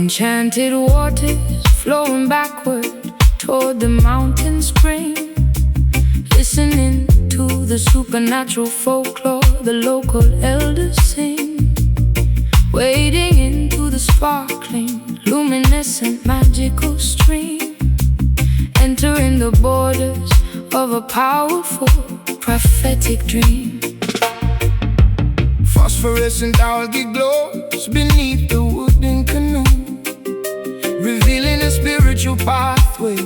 Enchanted waters flowing backward toward the mountain spring. Listening to the supernatural folklore the local elders sing. Wading into the sparkling, luminescent, magical stream. Entering the borders of a powerful, prophetic dream. Phosphorescent algae glows beneath the wooden canoe, revealing a spiritual pathway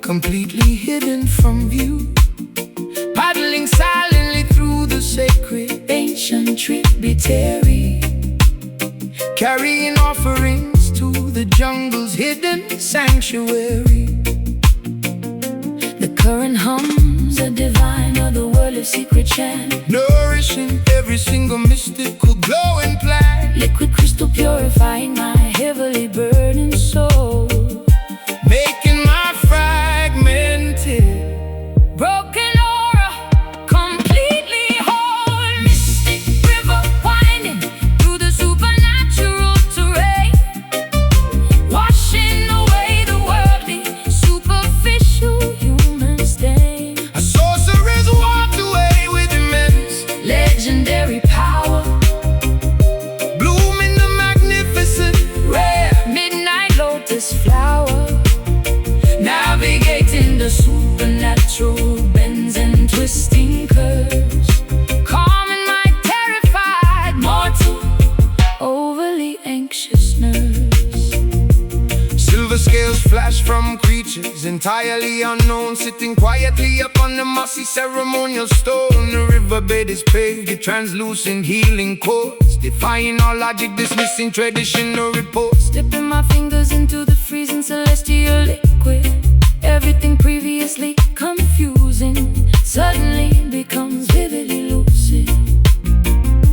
completely hidden from view. Paddling silently through the sacred ancient tributary, carrying offerings to the jungle's hidden sanctuary. The current hums a divine, otherworldly secret chant, nourishing every single mystical glowing plant. Liquid crystal purifying my heavily burdened soul, making my fragmented, broken aura completely whole. Mystic river winding through the supernatural terrain, washing away the worldly, superficial human stain. A sorceress walked away with immense, legendary power, blooming the magnificent, rare midnight lotus flower. Navigating the supernatural bends and twisting curves, calming my terrified, mortal, overly anxious nerves. silver scales flash from creatures entirely unknown, sitting quietly upon the mossy ceremonial stone. The riverbed is paved with translucent healing chords, defying all logic, dismissing traditional reports. Dipping my fingers into the freezing celestial liquid, everything previously confusing suddenly becomes vividly lucid.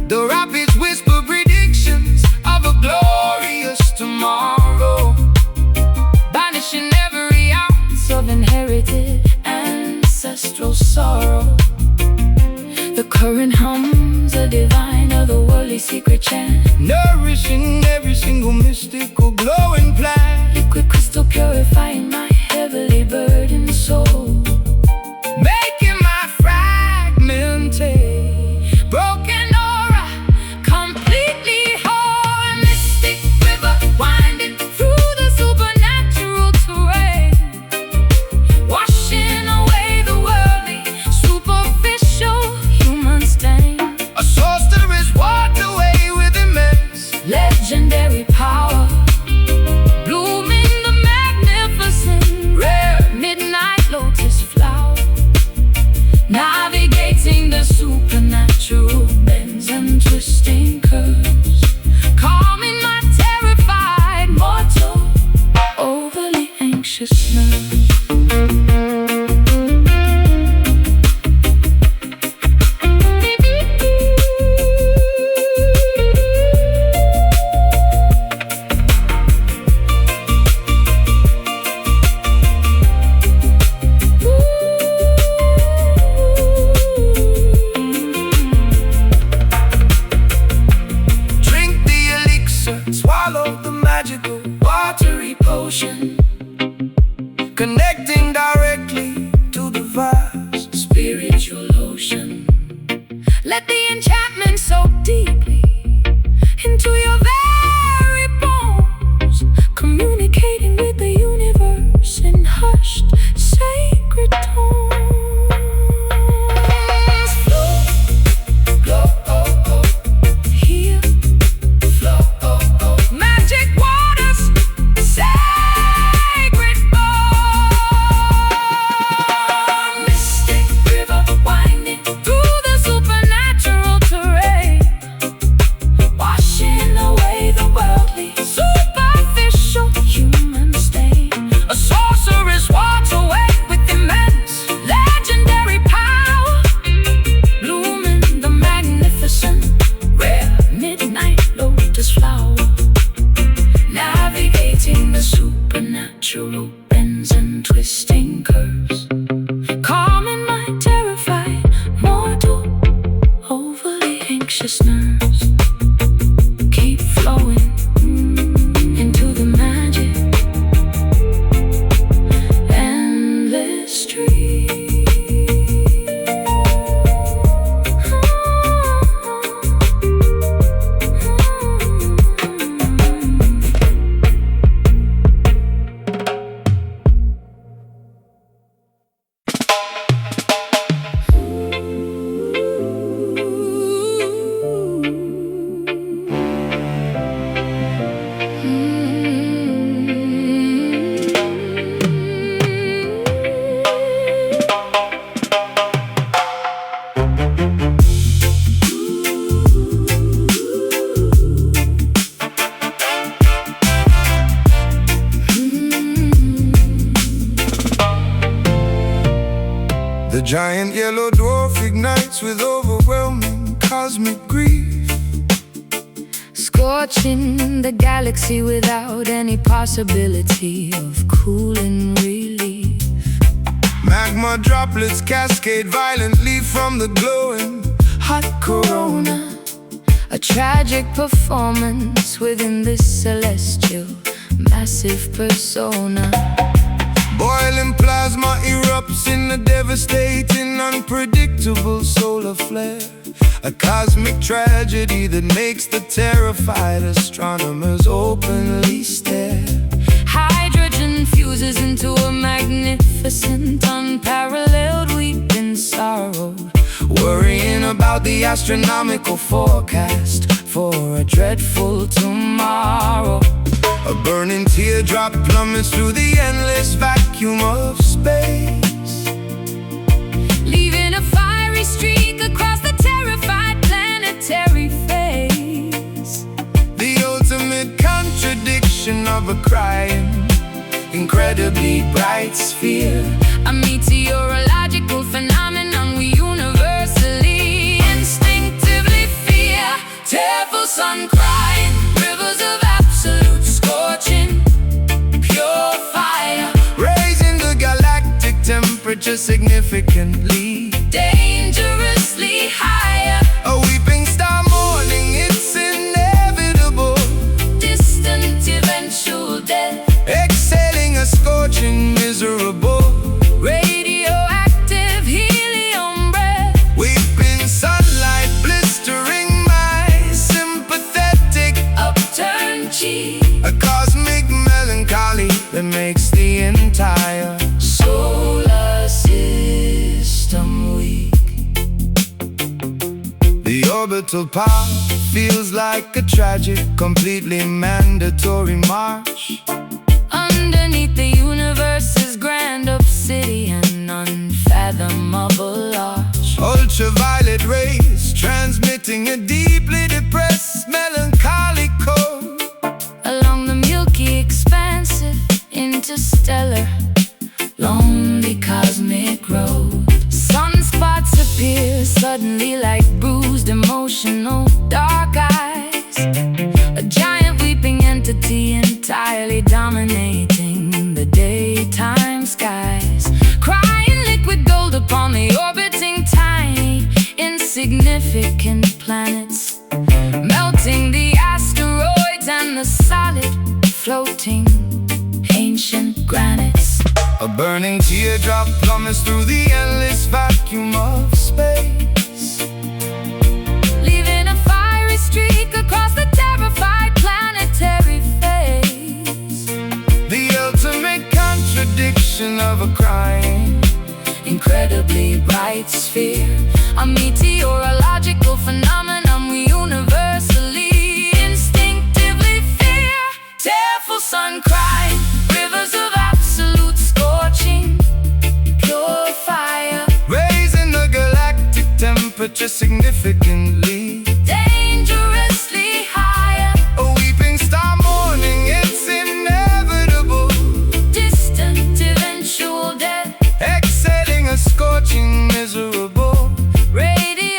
The rapids whisper predictions of a glorious tomorrow, banishing every ounce of inherited ancestral sorrow. The current hums a divine, otherworldly secret chant, nourishing every single mystical glowing plant. Liquid crystal purifying my heavily burdened soul, making my fragmented, broken aura completely whole. Mystic river winding through the supernatural terrain, washing away the worldly, superficial human stain. a sorceress walked away with immense, Legendary power, blooming the magnificent, rare midnight lotus flower. Navigating the supernatural bends and twisting curves, calming my terrified, mortal, overly anxious nerves. drink the elixir, swallow the magical watery potion, connecting directly to the vast Spiritual ocean, let the enchantment soak deeply into your very bones, communicating with the universe in hushed, sacred tones. Flow, glow, oh, oh. Heal, flow, oh, oh. Magic waters, sacred bond. Mystic river winding through the supernatural terrain, washing away the worldly, superficial human stain. A sorceress walks away with immense, legendary power, blooming the magnificent, rare midnight lotus flower. Navigating the supernatural bends and twisting curves, calming my terrified, mortal, overly anxious nerves. Keep flowing into the magic giant yellow dwarf ignites with overwhelming cosmic grief, scorching the galaxy without any possibility of cooling relief. Magma droplets cascade violently from the glowing hot corona, a tragic performance within this celestial massive persona. Boiling plasma erupts in a devastating, unpredictable solar flare, a cosmic tragedy that makes the terrified astronomers openly stare. Hydrogen fuses into a magnificent, unparalleled weeping sorrow, worrying about the astronomical forecast for a dreadful tomorrow. A burning teardrop plummets through the endless vacuum of space, leaving a fiery streak across the terrified planetary face. the ultimate contradiction of a crying, incredibly bright sphere, A meteorological phenomenon we universally, instinctively fear. Tearful sun crying, rivers of absolute scorching, pure fire, raising the galactic temperature significantly, dangerously higher. a weeping star mourning its inevitable, Distant eventual death, exhaling a scorching, miserable, radioactive helium breath. weeping sunlight blistering my sympathetic, Upturned cheek, a cosmic melancholy that makes the entire solar system weak. the orbital path feels like a tragic, completely mandatory march. Underneath the universe's grand obsidian, unfathomable arch. Ultraviolet rays transmitting a deeply depressed, melancholic code, Along the milky, expansive, interstellar, lonely cosmic road. Sunspots appear suddenly like bruised, emotional, dark eyes. A giant weeping entity entirely dominating the daytime skies. Crying liquid gold upon the orbiting tiny, insignificant planets, melting the asteroids and the solid, floating, ancient granites. a burning teardrop plummets through the endless vacuum of space, Leaving a fiery streak across the terrified planetary face. the ultimate contradiction of a crying, Incredibly bright sphere, a meteorological phenomenon we universally, instinctively fear. Tearful sun crying, rivers of absolute scorching, pure fire, raising the galactic temperature significantly, dangerously higher. a weeping star mourning its inevitable, Distant eventual death, exhaling a scorching, miserable, radiation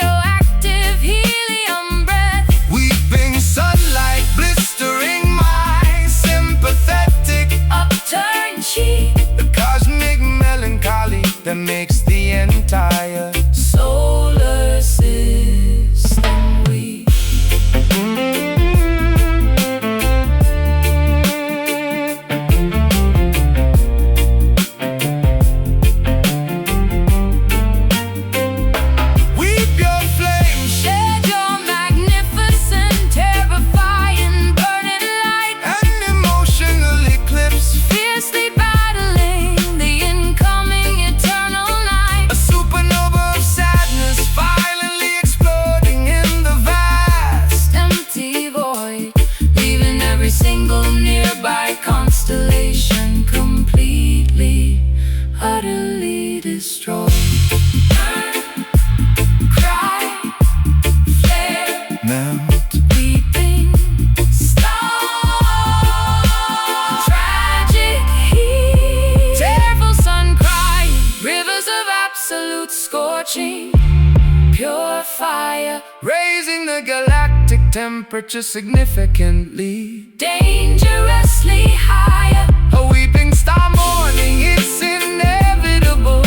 the galactic temperature significantly, dangerously higher. A weeping star mourning, it's inevitable.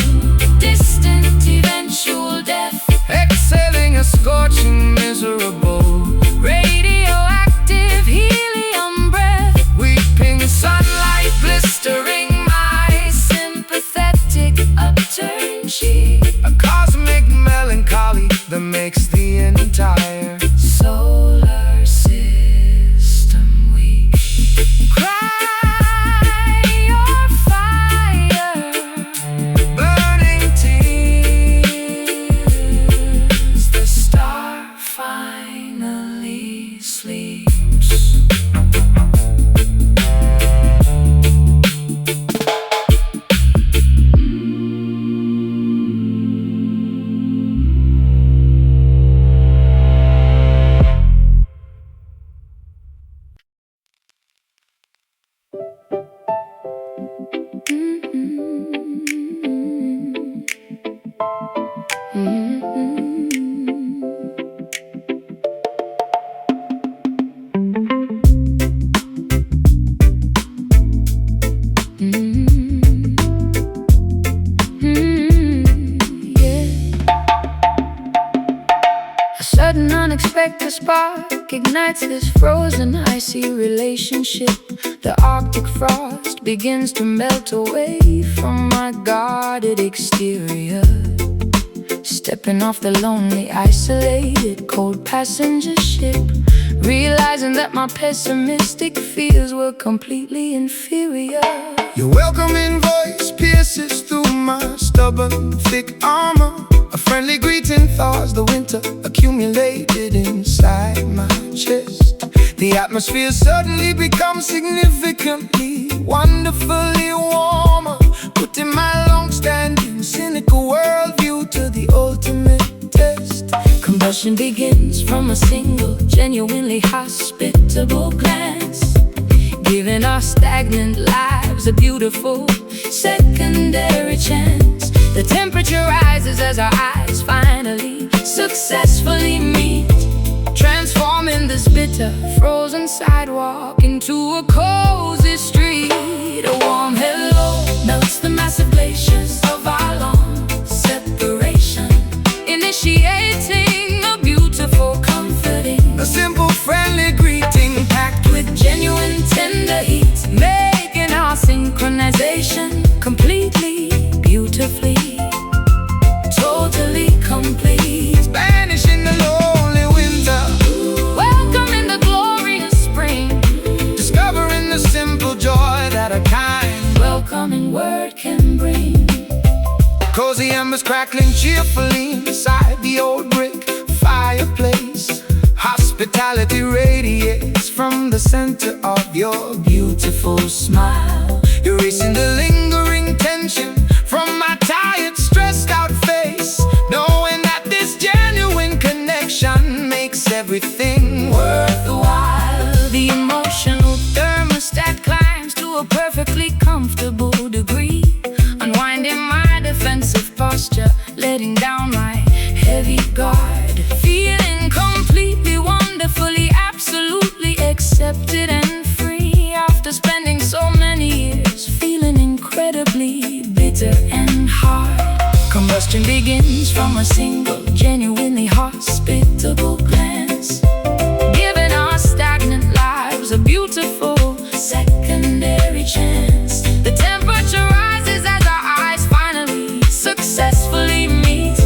Distant eventual death, Exhaling a scorching, miserable, radioactive helium breath. weeping sunlight blistering my Sympathetic upturned cheek, a cosmic melancholy that makes the entire solar system weak. cry your fire, burning tears. The star finally sleeps. A sudden unexpected spark ignites this frozen icy relationship. The Arctic frost begins to melt away from my guarded exterior. Stepping off the lonely, isolated, cold passenger ship, realizing that my pessimistic fears were completely inferior. Your welcoming voice pierces through my stubborn, thick armor. A friendly greeting thaws the winter accumulated inside my chest. The atmosphere suddenly becomes significantly, wonderfully warmer, putting my long-standing cynical worldview to the ultimate test. Combustion begins from a single, genuinely hospitable glance, giving our stagnant lives a beautiful secondary chance. The temperature rises as our eyes finally successfully meet, transforming this bitter, frozen sidewalk into a cozy street. A warm hello melts the massive glaciers of our long separation, initiating a beautiful, comforting, A simple, friendly greeting packed with genuine tender heat, making our synchronization completely, beautifully, totally complete. banishing the lonely winter, Welcoming the glorious spring, discovering the simple joy that a kind, welcoming word can bring. cozy embers crackling cheerfully inside the old brick fireplace. Hospitality radiates from the center of your beautiful smile, erasing the lingering tension from my tired, stressed out face, knowing that this genuine connection makes everything Worthwhile, the emotional thermostat climbs to a perfectly comfortable degree, unwinding my defensive posture, letting down my heavy guard, feeling completely, wonderfully, absolutely accepted and free. After spending so many years feeling incredibly bitter and hard, combustion begins from a single, genuinely hospitable glance, giving our stagnant lives a beautiful secondary chance. The temperature rises as our eyes finally successfully meet,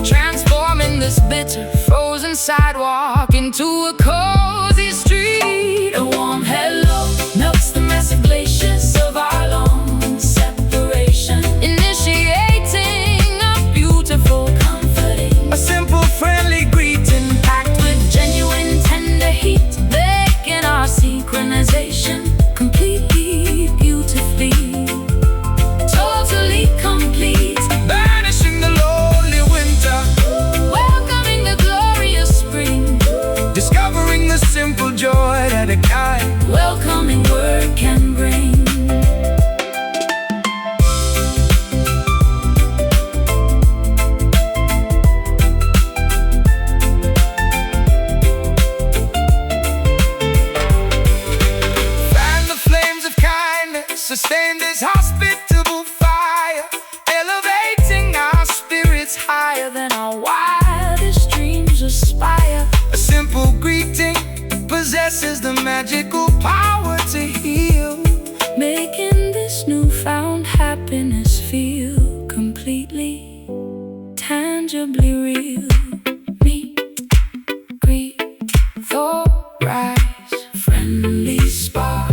transforming this bitter, frozen sidewalk into a cozy street. A warm hello melts the massive glaciers of our long separation, initiating a beautiful, comforting, a simple, friendly greeting packed with genuine tender heat, making our synchronization completely, beautifully, totally complete. banishing the lonely winter, Welcoming the glorious spring, discovering the simple joy that a kind, welcoming word can bring. sustain this hospitable fire, elevating our spirits higher than our wildest dreams aspire. A simple greeting possesses the magical power to heal, making this newfound happiness feel completely, tangibly real. Meet, greet, thaw, rise, friendly spark,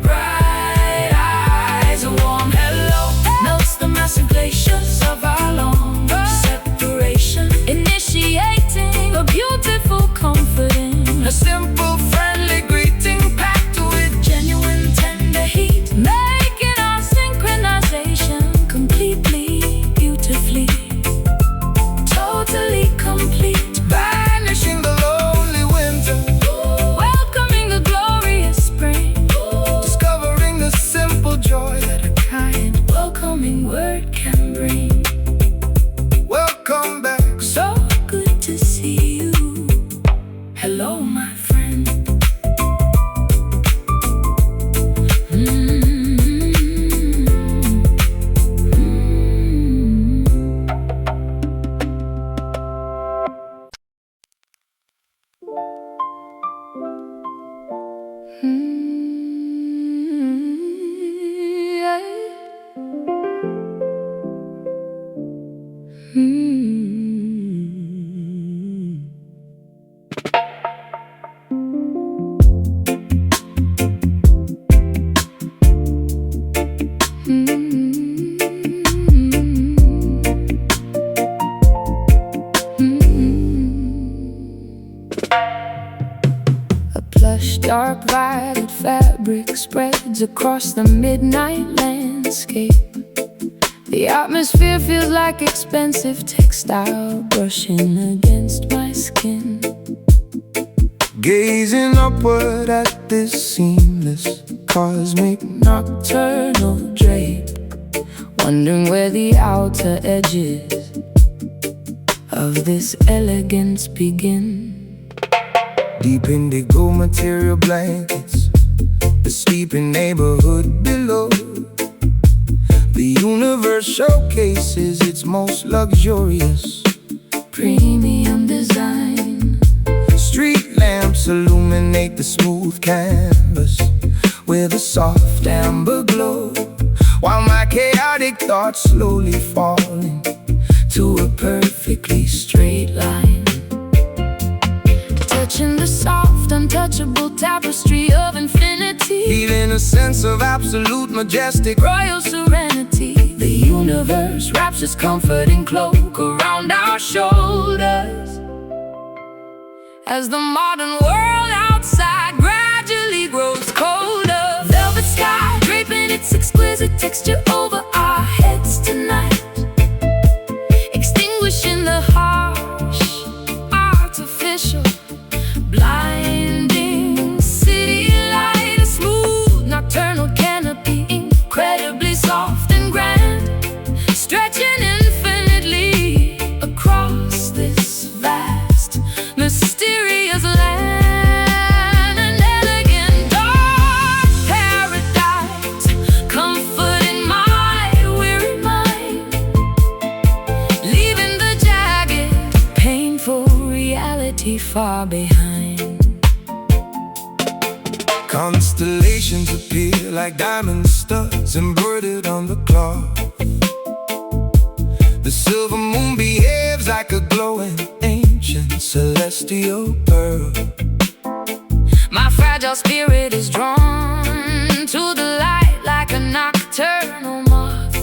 bright eyes, a warm hello melts the massive glaciers of our long separation, initiating a beautiful comforting, a simple friendly greeting packed with genuine tender heat, making our synchronization completely, beautifully, totally complete, banishing the lonely winter, welcoming the glorious spring, discovering the simple joy that a kind welcoming word can bring. Welcome back, So good to see you. Hello, my friend. Plush, dark violet fabric spreads across the midnight landscape. The atmosphere feels like expensive textile brushing against my skin. gazing upward at this seamless cosmic Nocturnal drape, wondering where the outer edges of this elegance begin. deep indigo material blankets, the sleeping neighborhood below. The universe showcases its most luxurious Premium design. Street lamps illuminate the smooth canvas with a soft amber glow, while my chaotic thoughts slowly falling To a perfectly straight line, touching the soft, untouchable tapestry of infinity, feeling a sense of absolute majestic royal serenity. The universe wraps its comforting cloak around our shoulders as the modern world outside gradually grows colder. Velvet sky draping its exquisite texture over our heads tonight, extinguishing the harsh, artificial, blinding city light. A smooth nocturnal canopy, incredibly soft and grand, stretching infinitely across this vast, mysterious land. An elegant dark paradise, comforting my weary mind, leaving the jagged, painful reality far behind. Constellations appear like diamond studs embroidered on the cloth. The silver moon behaves like a glowing ancient celestial pearl. My fragile spirit is drawn to the light like a nocturnal moth,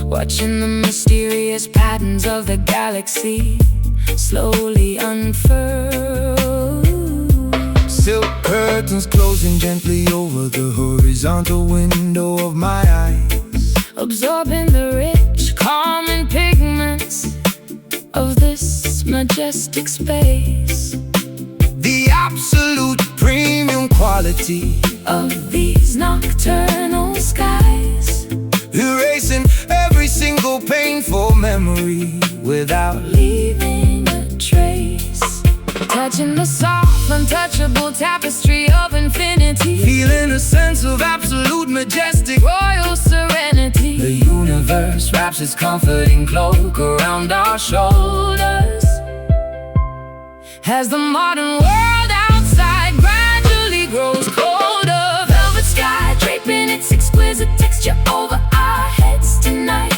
watching the mysterious patterns of the galaxy slowly unfurl. Silk curtains closing gently over the horizontal window of my eyes, Absorbing the rich, calming pigments of this majestic space, the absolute premium quality of these nocturnal skies, erasing every single painful memory without leaving a trace, touching the soft, untouchable tapestry of infinity. infinity, feeling a sense of absolute majestic royal serenity. The universe wraps its comforting cloak around our shoulders as the modern world outside gradually grows colder. Velvet sky draping its exquisite texture over our heads tonight,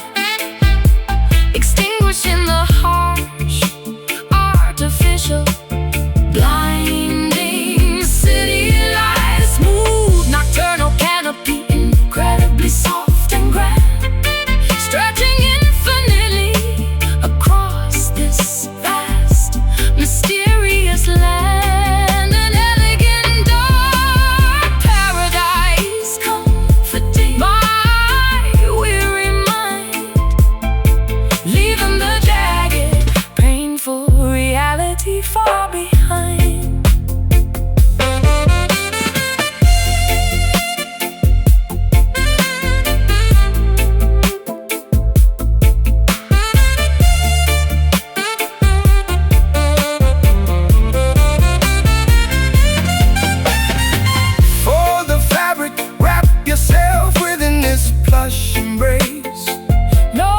extinguishing the harsh, artificial, blinding city light. A smooth nocturnal canopy, incredibly soft and grand, stretching infinitely across this vast, mysterious land. An elegant dark paradise, comforting my weary mind, leaving the jagged, painful reality far behind. For the fabric, wrap yourself within this plush embrace. No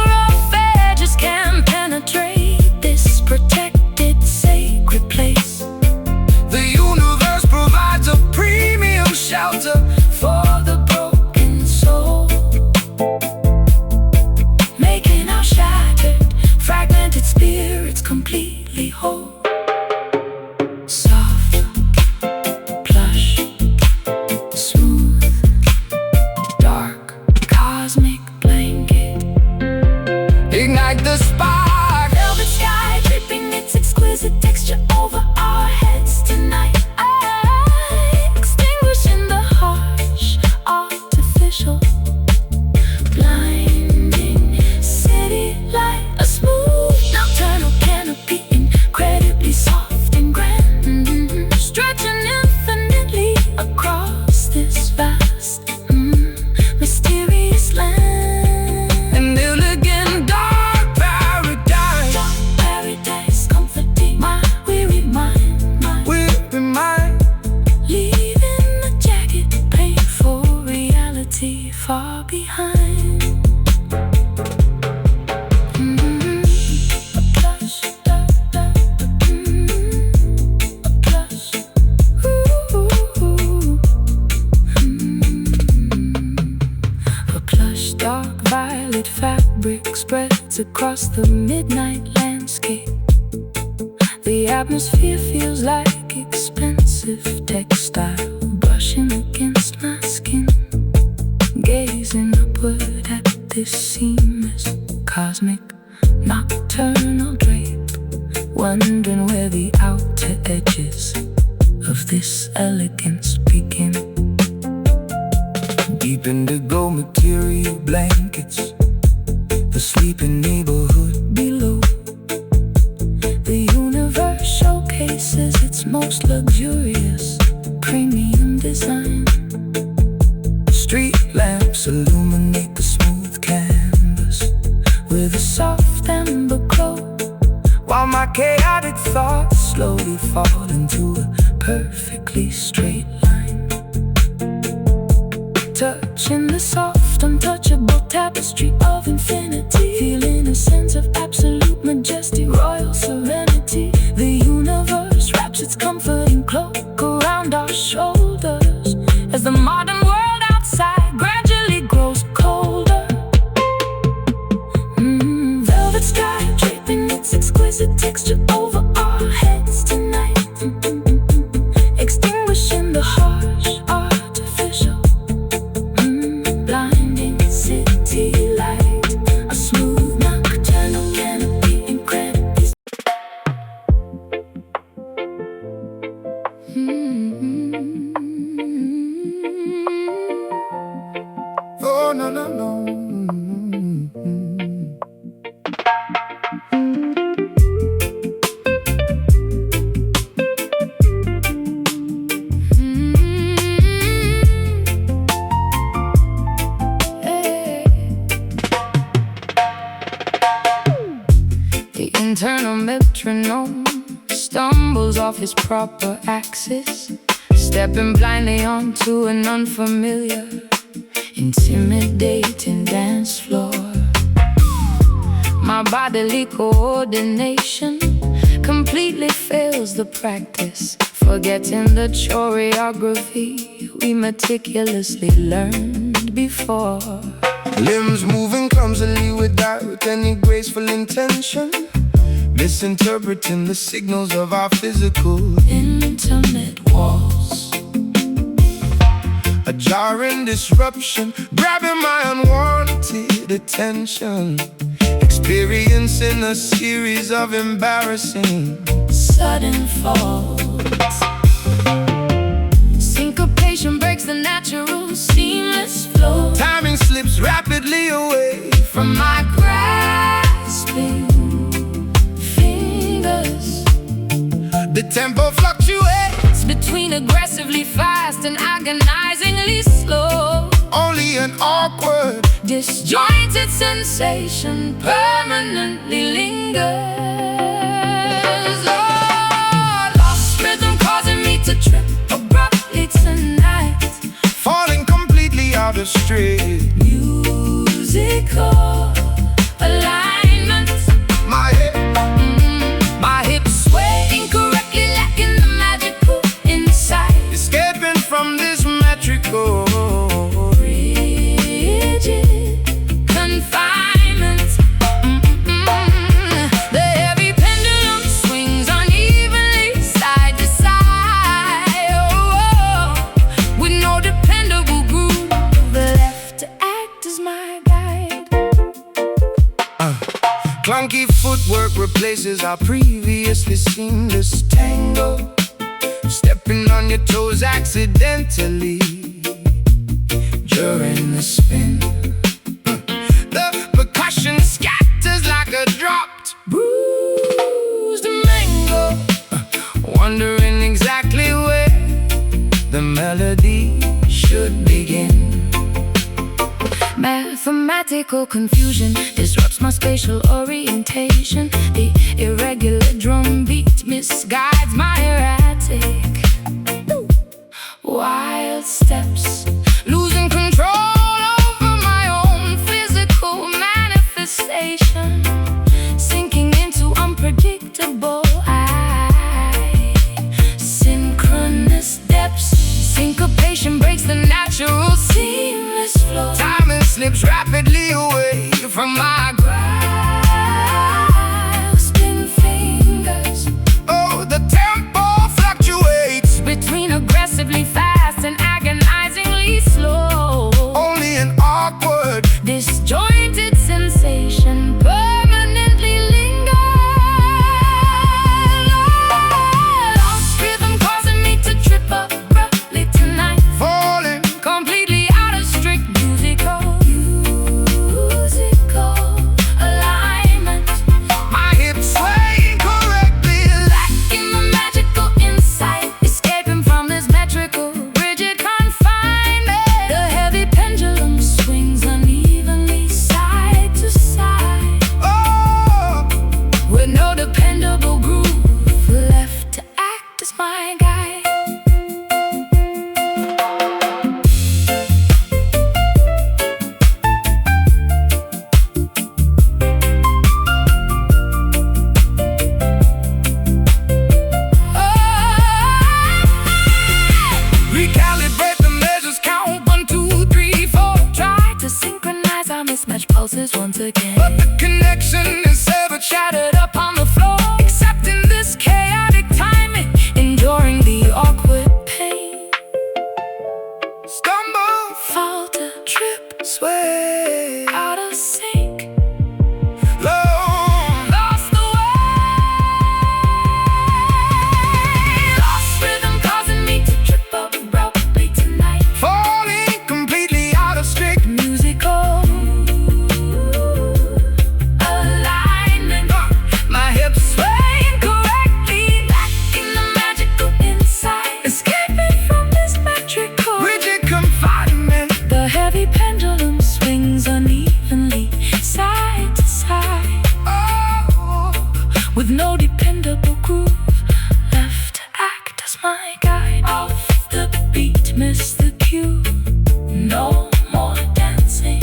rough edges can penetrate this protected, sacred place. The universe provides a premium shelter For the broken soul, making our shattered, fragmented spirits completely whole. Soft, plush, smooth, dark, cosmic blanket. ignite the spark. Velvet sky dripping its exquisite texture over our heads tonight, extinguishing the harsh, artificial, blinding city light. A smooth nocturnal canopy, incredibly soft and grand, stretching infinitely across this vast, mysterious land. An elegant dark paradise, Dark paradise, comforting my weary mind, weary mind. leaving the jagged, painful reality far behind. A plush, a plush, a plush, dark violet fabric spreads across the midnight landscape. The atmosphere feels like expensive textile brushing against my skin, gazing upward at this seamless, cosmic, nocturnal drape, wondering where the outer edges of this elegance begin. Deep indigo material blankets the sleeping neighborhood Below, the universe showcases its most luxurious, premium design. Street lamps illuminate the smooth canvas With a soft amber glow, while my chaotic thoughts slowly fall into a perfectly straight line. touching the soft, untouchable tapestry of infinity, feeling a sense of absolute majesty, royal serenity. The universe wraps its comforting cloak around our shoulders as the modern world outside gradually grows colder. Velvet sky draping its exquisite texture over our heads tonight, extinguishing the harsh, artificial, blinding city light. A smooth nocturnal canopy, incredibly Oh, no, no, no. The internal metronome stumbles off his proper axis, stepping blindly onto an unfamiliar, intimidating dance floor. My bodily coordination completely fails the practice, forgetting the choreography we meticulously learned before. Limbs moving clumsily without any graceful intention, misinterpreting the signals of our physical intimate walls. A jarring disruption, grabbing my unwanted attention, experiencing a series of embarrassing sudden falls. Syncopation breaks the natural, seamless flow. Timing slips rapidly away From my grasping fingers, the tempo fluctuates between aggressively fast and agonizingly slow. only an awkward, Disjointed sensation permanently lingers. Oh, lost rhythm causing me to trip abruptly tonight. falling completely out of stride. Musical alignment. My hips sway incorrectly, lacking the magical insight. Escaping from this metrical Rigid confinement. The heavy pendulum swings unevenly side to side. With no dependable groove left to act as my guide. clunky footwork replaces our previously seamless tango, stepping on your toes accidentally during the spin. The percussion scatters like a dropped, Bruised mango, wondering exactly where the melody should begin. mathematical confusion disrupts my spatial orientation. The irregular drum beat misguides my erratic wild steps, losing control over my own physical manifestation, sinking into unpredictable synchronous depths. Syncopation breaks the natural seamless flow. Timing slips rapidly away from my grasping fingers. Oh, the tempo fluctuates Between aggressively fast and agonizingly slow. only an awkward, Disjointed sensation permanently lingers. Lost rhythm causing me to trip abruptly tonight. falling Completely out of strict musical alignment. my hips sway incorrectly, Lacking the magical insight, escaping from this metrical rigid confinement. The heavy pendulum swings unevenly side to side, oh, with no dependable groove left to act as my guide. recalibrate the measures, count 1, 2, 3, 4. Try to synchronize our mismatched pulses once again. But the connection is severed, Shattered up on the floor, accepting this chaotic timing, enduring the awkward pain. stumble, Falter, trip, sway, out of sync, low, lost the way. Lost rhythm causing me to trip abruptly tonight. falling completely out of strict Musical alignment. my hips Sway incorrectly, lacking the magical insight, escaping from this metrical rigid confinement. The heavy pendulum swings unevenly side to side, Oh, with no dependable groove left to act as my guide. Off the miss the cue. No more dancing.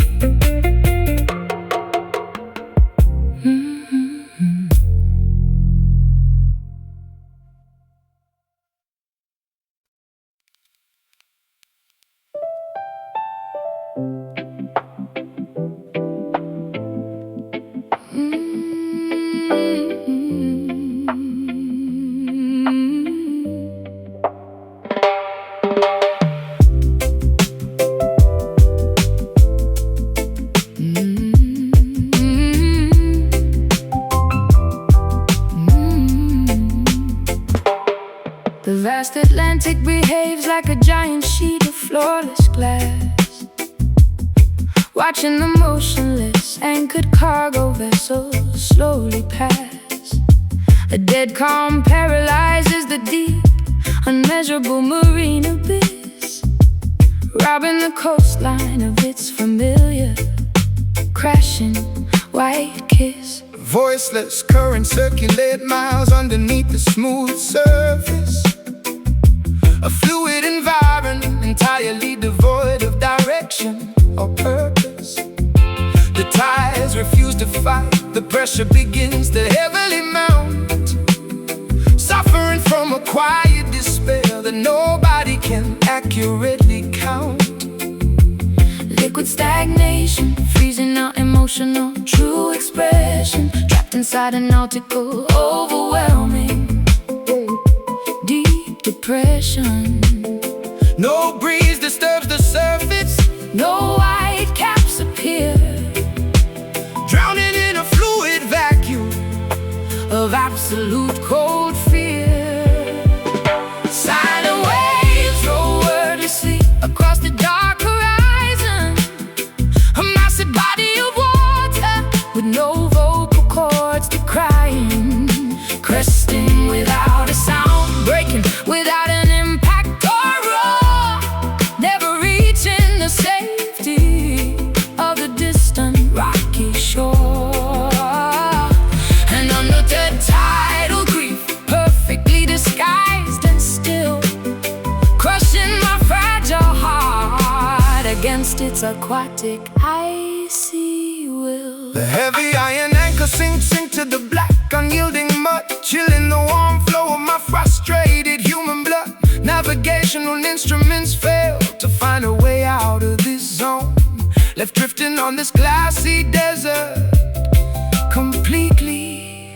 The vast Atlantic behaves like a giant sheet of flawless glass, watching the motionless anchored cargo vessels slowly pass. A dead calm paralyzes the deep, unmeasurable marine abyss, robbing the coastline of its familiar, crashing white kiss. Voiceless currents circulate miles underneath the smooth surface. A fluid environment entirely devoid of direction or purpose. The tides refuse to fight, the pressure begins to heavily mount, suffering from a quiet despair that nobody can accurately count. Liquid stagnation, freezing out emotional true expression, trapped inside a nautical overwhelming deep depression. No breeze disturbs the surface, no white caps appear, drowning in a fluid vacuum of absolute cold fear. Silent waves roll wordlessly across the dark horizon, a massive body of water with no vocal cords to crying, cresting without a sound, breaking without an impact or roar, never reaching the safety of the distant rocky shore. and under the tidal grief, Perfectly disguised and still, crushing my fragile heart against its aquatic icy will. The heavy iron anchor sinks into the black, unyielding mud, chilling the warm flow of my frustrated human blood. Navigational instruments fail to find a way out of this zone, left drifting on this glassy desert, Completely,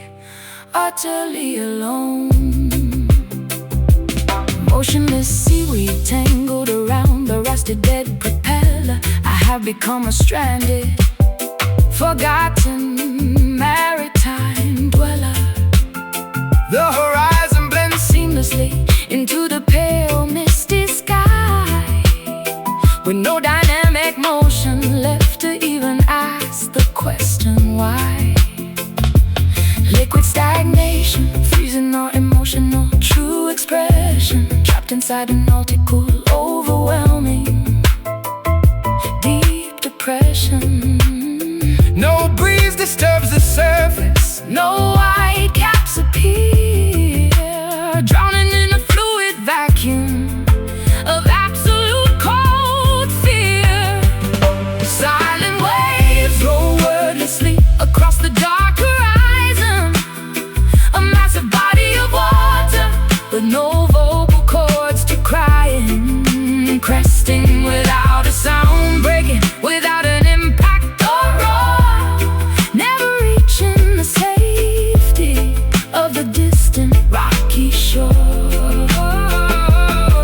utterly alone. Motionless seaweed tangled around the rusted dead propeller. I have become a stranded, forgotten maritime dweller. the horizon blends Seamlessly into the pale misty sky, with no dynamic motion left to even ask the question why. Liquid stagnation, freezing our emotional true expression, trapped inside a nautical overwhelming deep depression. no breeze disturbs the surface, No white caps appear, drowning in a fluid vacuum of absolute cold fear. silent waves Roll wordlessly across the dark horizon, a massive body of water with no vocal cords to crying, cresting without a sound, breaking without an impact or roar, never reaching the safety of the distant rocky shore.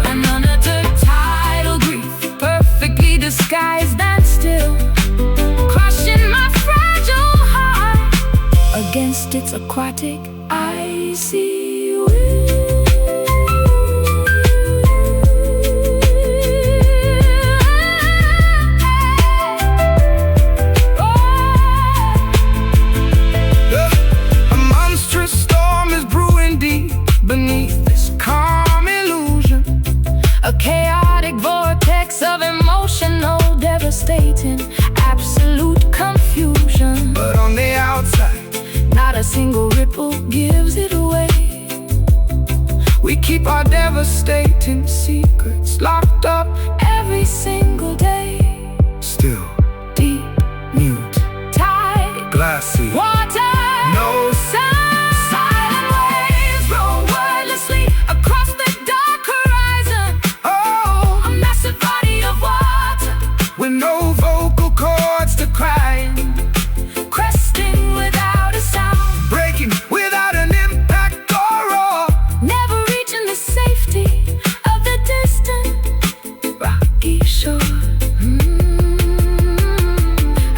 and under the tidal grief, Perfectly disguised and still, crushing my fragile heart against its aquatic icy will. a monstrous storm is brewing deep beneath this calm illusion. A chaotic vortex of emotional devastating, absolute confusion. But on the outside, Not a single ripple We keep our devastating secrets locked up every single day. still. Deep, Mute, tide, glassy, water, no sound. Silent waves roll wordlessly across the dark horizon. oh, A massive body of water, with no vocal cords to cry, cresting without a sound, breaking without an impact or roar. never reaching the safety of the distant rocky shore.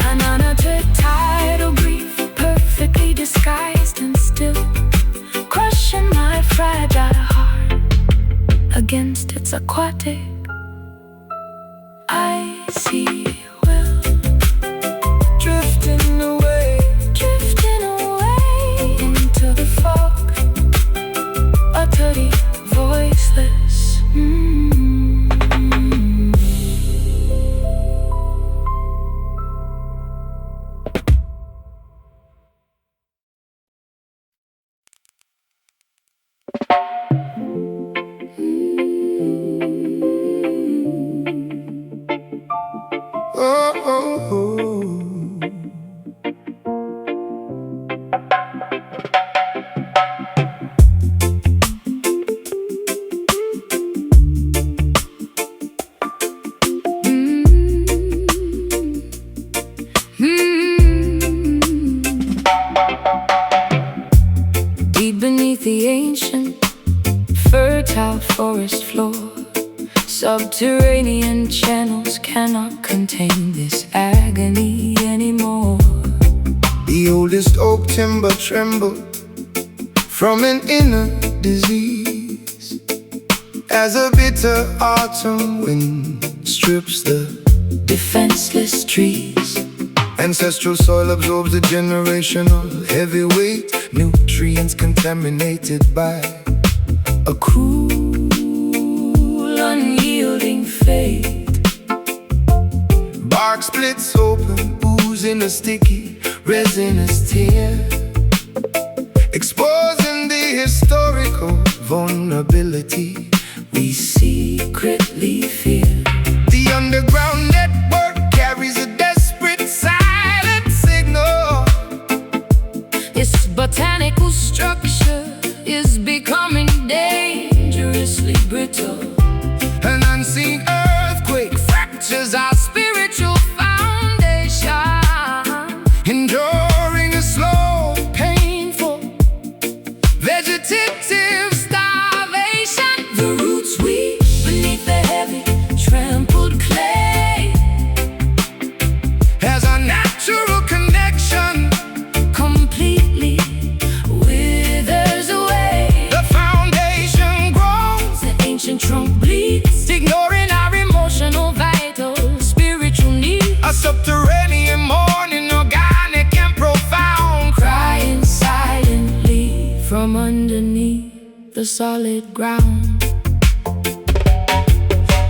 An unuttered tidal grief, perfectly disguised and still, crushing my fragile heart against its aquatic icy will. Drifting away, Drifting away into the fog, utterly voiceless. oh, oh, oh. Deep beneath the ancient, fertile forest floor, subterranean channels cannot contain this agony anymore. The oldest oak timber trembled from an inner disease as a bitter autumn wind strips the Defenseless trees, ancestral soil absorbs the generational heavyweight nutrients contaminated by a cruel, unyielding fate. bark splits open, oozing a sticky resinous tear, exposing the historical vulnerability we secretly fear. The underground network carries a desperate silent signal. This botanical structure is becoming dangerously brittle. An unseen earthquake fractures our spiritual foundation, enduring a slow, painful, vegetative starvation. The roots weep beneath the heavy, trampled clay, As a natural connection, completely withers away. the foundation grows, The ancient trunk bleeds, ignoring our emotional, vital, spiritual needs. a subterranean mourning, organic and profound, Crying silently from underneath the solid ground.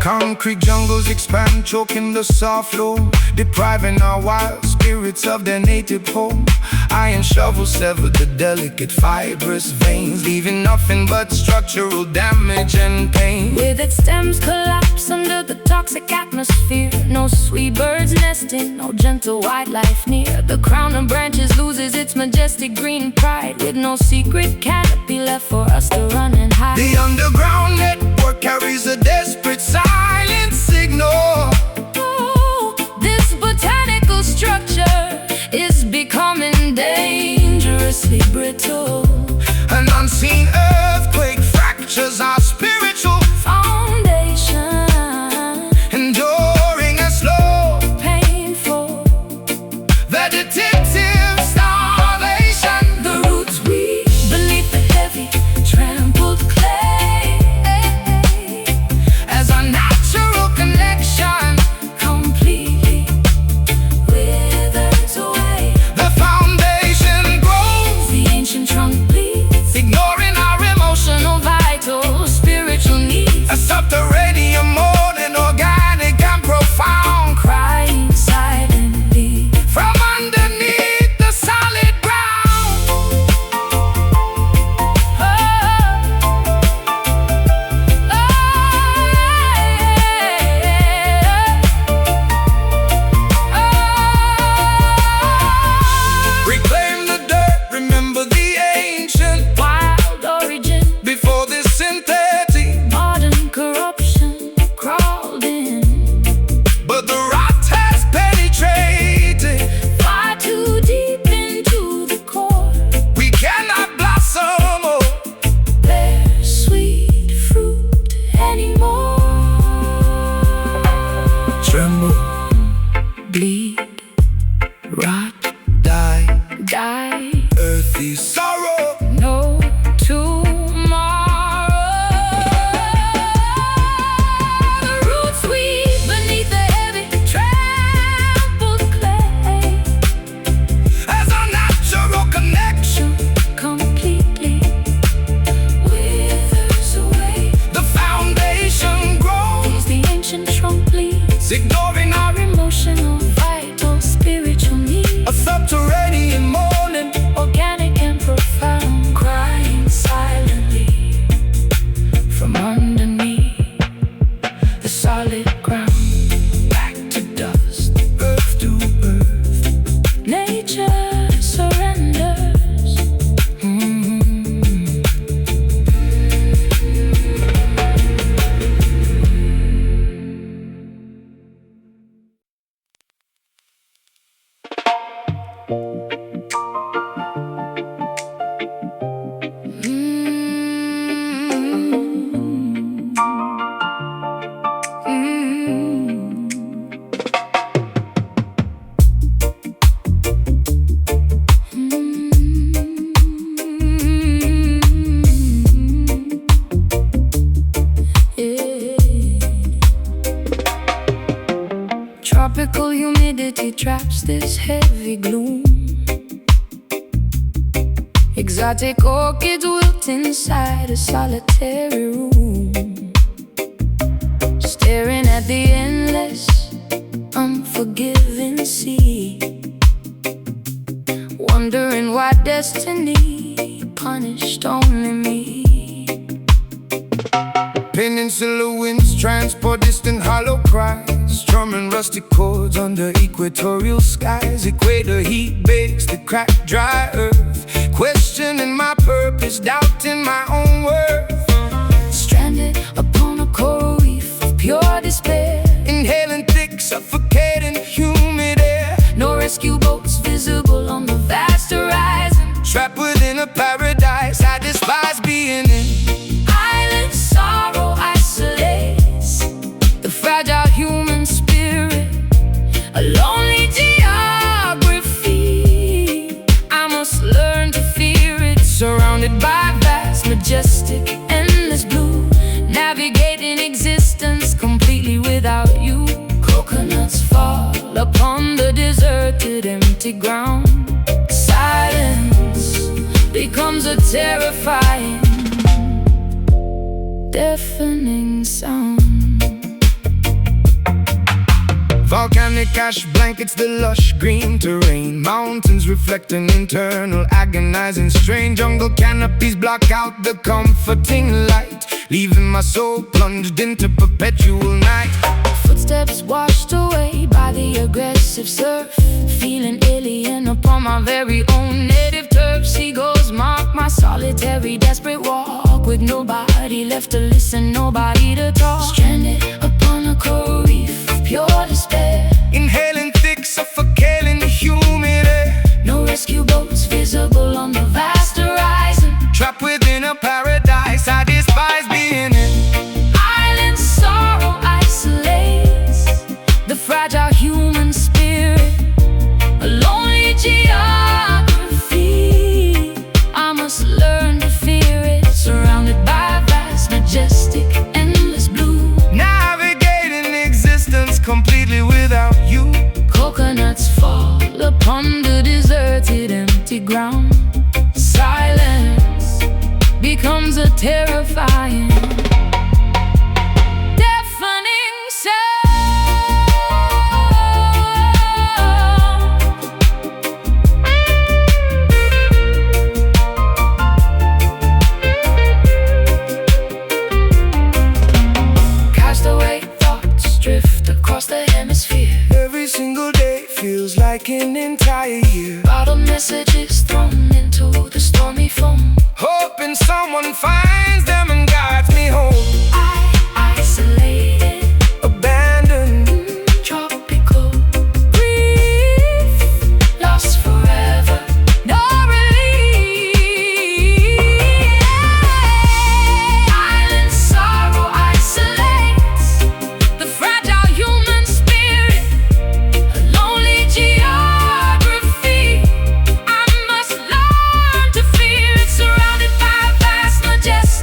Concrete jungles expand, choking the soft loam, depriving our wild spirits of their native home. Iron shovels sever the delicate fibrous veins, leaving nothing but structural damage and pain. With its stems collapse under the toxic atmosphere, no sweet birds nesting, no gentle wildlife near. The crown of branches loses its majestic green pride, with no secret canopy left for us to run and hide. The underground network carries a desperate silent signal. Oh, this botanical structure is becoming dangerously brittle. An unseen earthquake fractures our spiritual Foundation, enduring a slow, painful, vegetative starvation. the roots weep beneath the heavy, trampled clay. As a natural connection, Completely withers away. the foundation grows, The ancient trunk bleeds, ignoring our emotional vital, traps this heavy gloom. Exotic orchids wilt inside a solitary room, staring at the endless, unforgiving sea, wondering why destiny punished only me. Peninsula winds transport distant hollow cries, strumming rusty chords under equatorial skies. Equator heat bakes the cracked dry earth, questioning my purpose, doubting my own worth. Stranded upon a coral reef of pure despair, inhaling thick, suffocating, humid air. no rescue boats visible on the vast horizon. Trapped within a paradise I despise being in. Island sorrow isolates the fragile human spirit, a lonely geography. I must learn to fear it, Surrounded by vast, majestic, endless blue, navigating existence completely without you. Coconuts fall upon the deserted, empty ground. Silence becomes a terrifying, deafening sound. volcanic ash blankets the lush green terrain, mountains reflecting internal agonizing strain. Jungle canopies block out the comforting light, leaving my soul plunged into perpetual night. Footsteps washed away by the aggressive surf, feeling alien upon my very own native turf. Seagulls mark my solitary, desperate walk, with nobody left to listen, nobody to talk. Stranded upon a coral reef of pure despair, Inhaling thick, suffocating, humid air. no rescue boats visible on the vast horizon. Trapped within a paradise I despise being in. Island sorrow isolates the fragile human spirit, a lonely geography. I must learn to fear it, surrounded by vast, majestic, endless blue, Navigating existence completely without you. coconuts fall upon the deserted, empty ground. Silence becomes a terrifying, deafening sound. Castaway thoughts drift across the hemisphere, Every single day feels like an entire year. bottled messages thrown into the stormy foam. Hoping someone finds them and guides me home. Isolated, Abandoned, tropical, brief, lost forever, no relief. Island sorrow isolates the fragile human spirit, a lonely geography. I must learn to fear it, surrounded by vast, majestic,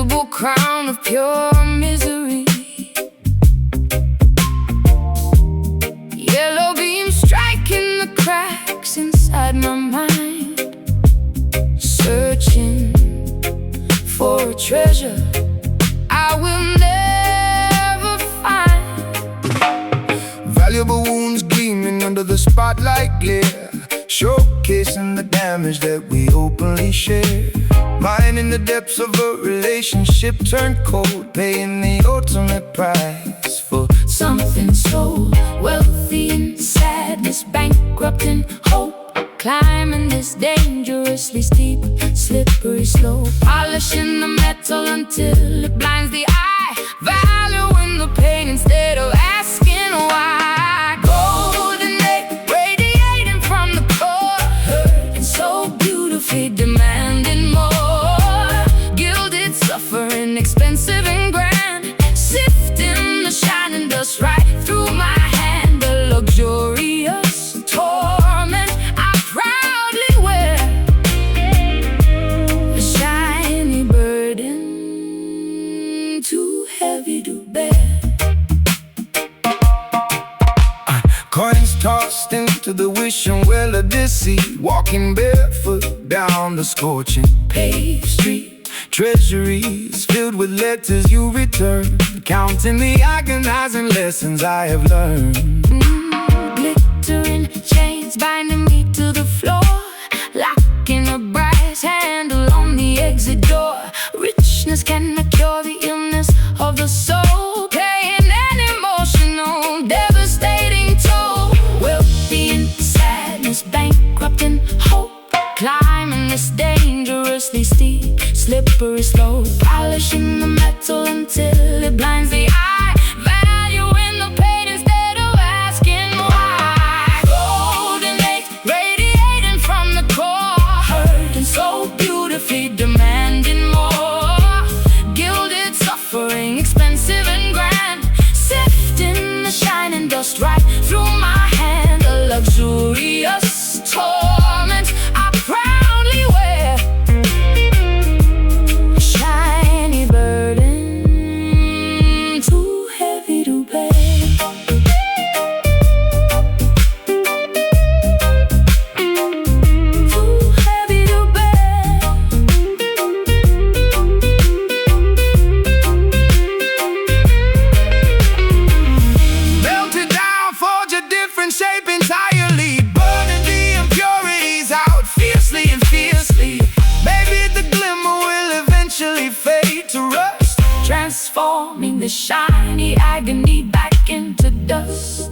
invisible crown of pure misery. Yellow beams striking the cracks inside my mind, searching for a treasure I will never find. Valuable wounds gleaming under the spotlight glare, showcasing the damage that we openly share. Mine in the depths of a relationship turned cold, paying the ultimate price for something so wealthy in sadness, bankrupt in hope. Climbing this dangerously steep, slippery slope, polishing the metal until it blinds the eye, valuing the pain instead of asking why. Golden age radiating from the core, hurting so beautifully, demanding more. Gilded, suffering, expensive and grand, sifting the shining dust right through my hand. A luxurious torment I proudly wear, a shiny burden too heavy to bear. coins tossed into the wishing well of deceit, walking barefoot down the scorching paved street. Treasuries filled with letters you return, counting the agonizing lessons I have learned. Glittering chains binding me to the floor, locking a brass handle on the exit door. Richness cannot cure the illness of the soul, paying an emotional, devastating toll. Wealthy in sadness, bankrupt in hope, climbing this dangerously steep, slippery slope, polishing the metal until it blinds the eye, valuing the pain instead of asking why. Golden age radiating from the core, hurting so beautifully, demanding more. Gilded, suffering, expensive and grand, sifting the shining dust right through my hand. A luxurious torment I proudly wear, a shiny burden too heavy to bear. Too heavy to bear. Melted down, forge a different shape entirely, burning the impurities out fiercely and fiercely. Maybe the glimmer will eventually fade to rust, Transforming the shiny agony back into dust.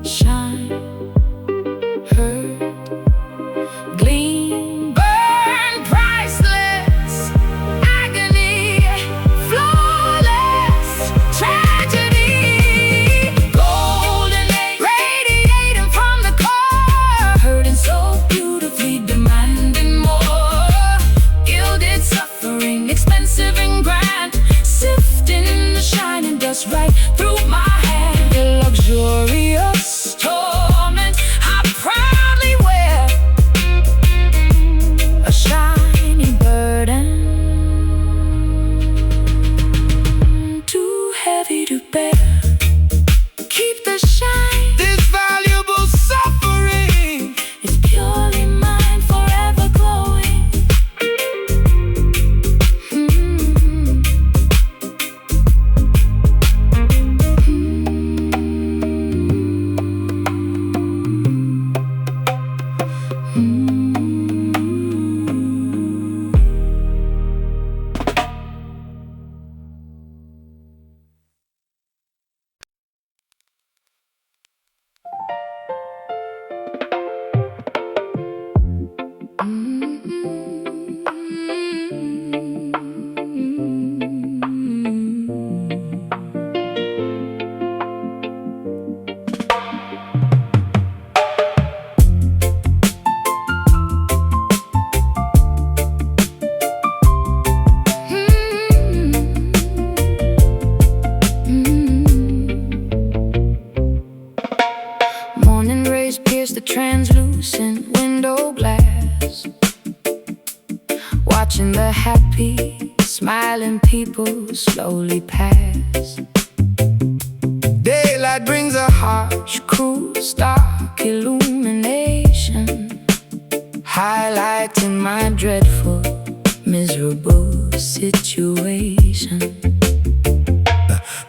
Shine, hurt, gleam, burn, priceless. Agony, flawless, tragedy. Golden age radiating from the core, hurting so beautifully, demanding more. Gilded, suffering, expensive and grand, sifting the shining dust right through my people slowly pass. Daylight brings a harsh, Cruel, stark illumination, highlighting my dreadful, miserable situation.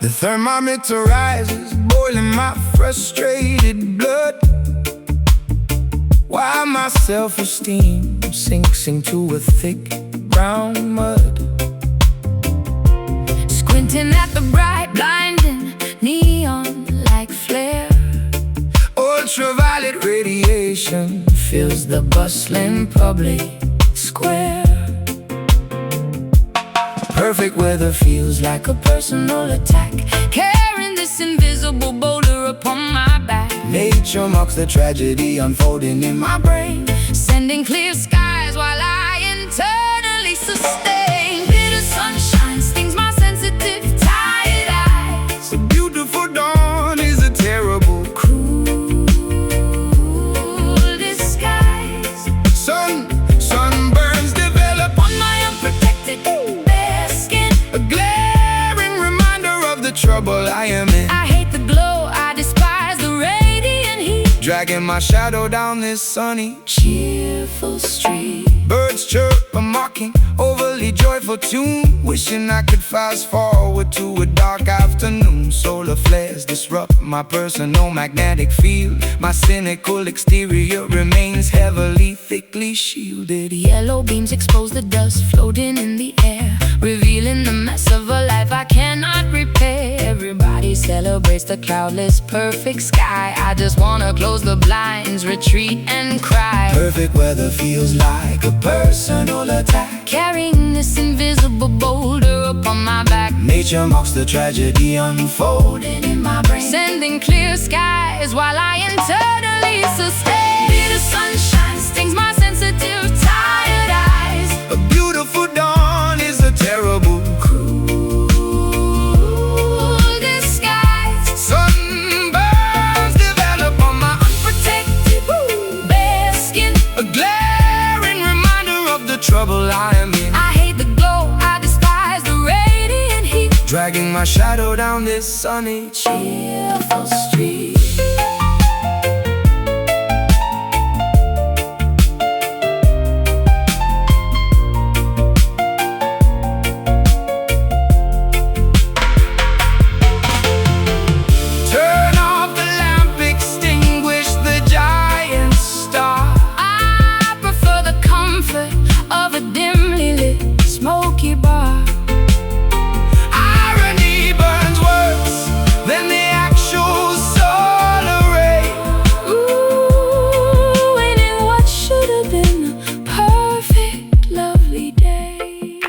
The thermometer rises, boiling my frustrated blood, while my self-esteem sinks into a thick brown mud. Squinting at the bright, blinding neon like flare, Ultraviolet radiation fills the bustling public square. Perfect weather feels like A personal attack, carrying this invisible boulder upon my back. nature mocks the tragedy unfolding in my brain. Sending clear skies while I internally sustain. Bitter sunshine stings my sensitive, tired eyes. A beautiful dawn is a terrible Cruel disguise. sunburns develop On my unprotected bare skin, a glaring reminder of the trouble I am in. I hate the glow, I despise the radiant heat. Dragging my shadow down this sunny Cheerful street, birds chirp a mocking, overly joyful tune, wishing I could fast forward to a dark afternoon. Solar flares disrupt my personal magnetic field. My cynical exterior remains heavily, thickly shielded. yellow beams expose the dust floating in the air, revealing the mess of a life I cannot repair. Everybody celebrates the cloudless, perfect sky. I just wanna close the blinds, retreat and cry. Perfect weather feels like a personal attack. Carrying this invisible boulder upon my back. Nature mocks the tragedy unfolding in my brain. Sending clear skies while I internally sustain. Bitter sunshine stings my sensitive, tired eyes. A beautiful dawn is a terrible Cruel disguise. sunburns develop on my Unprotected, bare skin. a glaring reminder of the trouble I am in. I hate the glow, I despise the radiant heat. Dragging my shadow down this sunny Cheerful street. Turn off the lamp, extinguish the giant star. I prefer the comfort of a dimly lit smoky bar. Irony burns worse than the actual solar ray. Ooh, waiting what should have been a perfect, lovely day.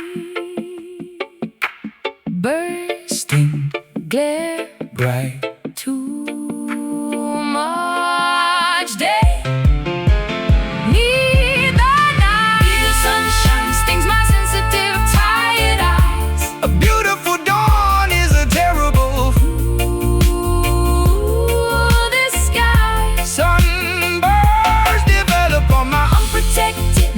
Bursting, glare, Bright too much day. Need the night. The sunshine stings my sensitive, tired eyes. a beautiful dawn is a terrible Ooh, disguise. sunburns develop on my Unprotected,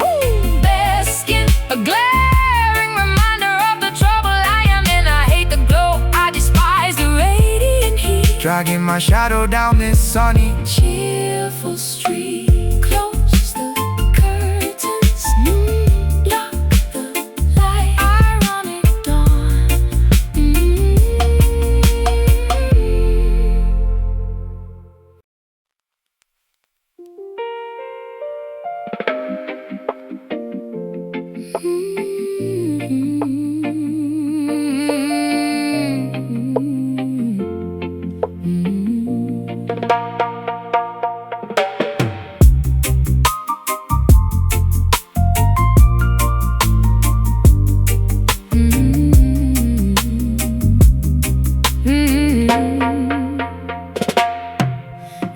bare skin. A glaring reminder of the trouble I am in. I hate the glow, I despise the radiant heat. dragging my shadow down this sunny Cheerful street. Close the curtains, block the light. Ironic dawn.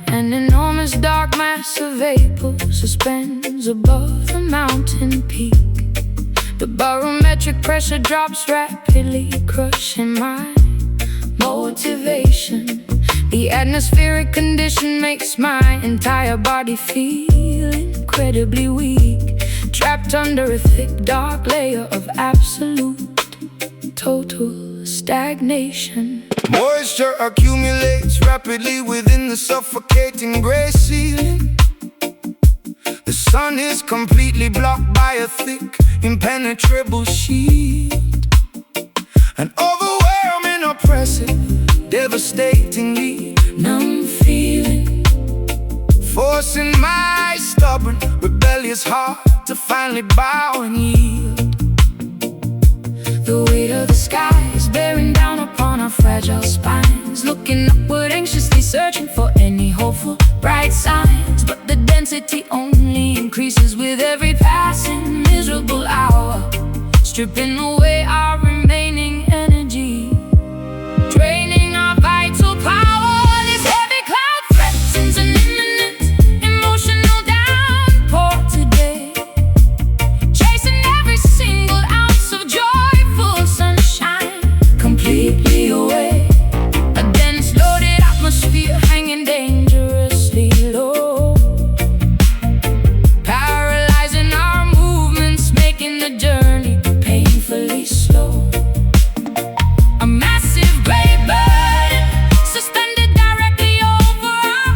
An enormous dark mass of vapor suspends above the mountain peak. The barometric pressure drops rapidly, crushing my motivation. The atmospheric condition makes my entire body feel incredibly weak, trapped under a thick dark layer of absolute total stagnation. Moisture accumulates rapidly within the suffocating gray ceiling. The sun is completely blocked by a thick, impenetrable sheet. An overwhelming, oppressive, devastatingly Numb feeling, forcing my stubborn, rebellious heart to finally bow and yield. the weight of the sky is bearing down upon our fragile spines. Looking upward, anxiously searching for any hopeful, bright signs. But the density only increases with every passing miserable hour, stripping away our remaining energy, draining our vital power. This heavy cloud threatens an imminent emotional downpour today, chasing every single ounce of joyful sunshine completely away. A dense, loaded atmosphere hanging dangerously low, paralyzing our movements, making the journey painfully slow. A massive gray burden suspended directly over our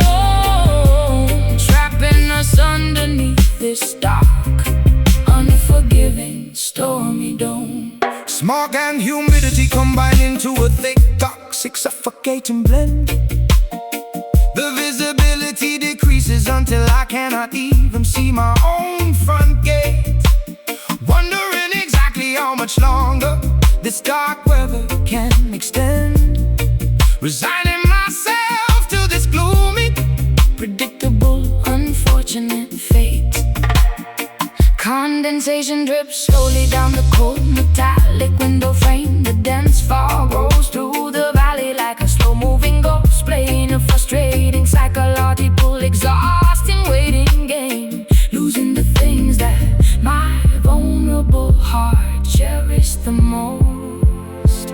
home, trapping us underneath this dark, unforgiving, stormy dome. Smog and humidity combine into a thick, toxic, suffocating blend. The visibility decreases until I cannot even see my own front gate, wondering exactly how much longer this dark weather can extend. Resigning myself to this gloomy, Predictable, unfortunate fate. Condensation drips slowly down the cold metallic window frame. The dense fog rolls through the valley like a slow-moving ghost, playing a frustrating, psychological, exhausting waiting game, losing the things that my vulnerable heart cherished the most.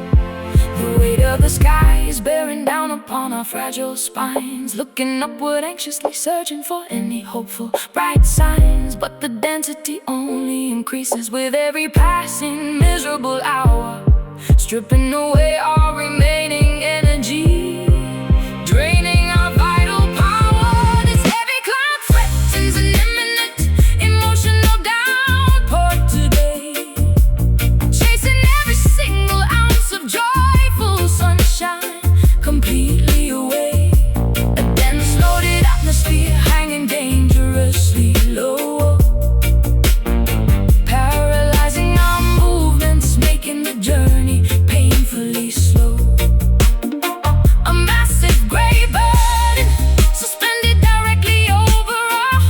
The weight of the sky is bearing down upon our fragile spines. Looking upward, anxiously searching for any hopeful, bright signs. But the density only increases with every passing miserable hour, stripping away our remaining energy, draining our vital power. This heavy cloud threatens an imminent emotional downpour today, chasing every single ounce of joyful sunshine completely away. A dense, loaded atmosphere hanging dangerously low, paralyzing our movements, making the journey painfully slow. A massive gray burden suspended directly over our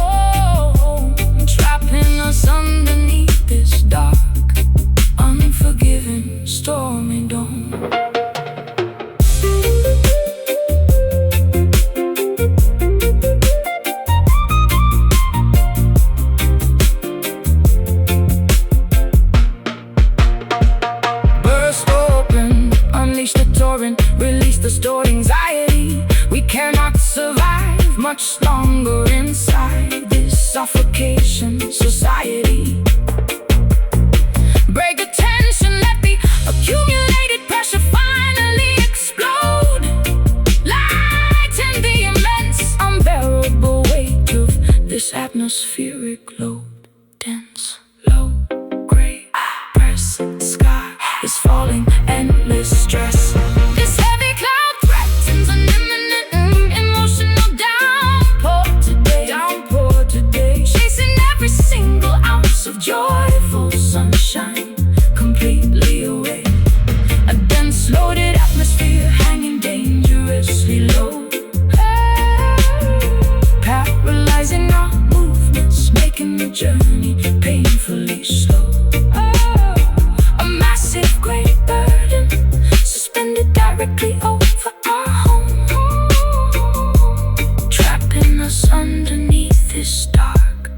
home, trapping us underneath this dark, unforgiving, stormy dome. Burst open, unleash the torrent, release the stored anxiety. We cannot survive much longer inside this suffocation society. Break the tension, let the accumulated pressure finally explode. Lighten the immense, unbearable weight of this atmospheric load. Dense, low, gray, oppressive sky is falling, endless stress. This heavy cloud threatens an imminent emotional downpour today, chasing every single ounce of joyful sunshine completely away. A dense, loaded atmosphere hanging dangerously low, paralyzing our movements, making the journey painfully slow. A massive gray burden suspended directly over our home, trapping us underneath this dark,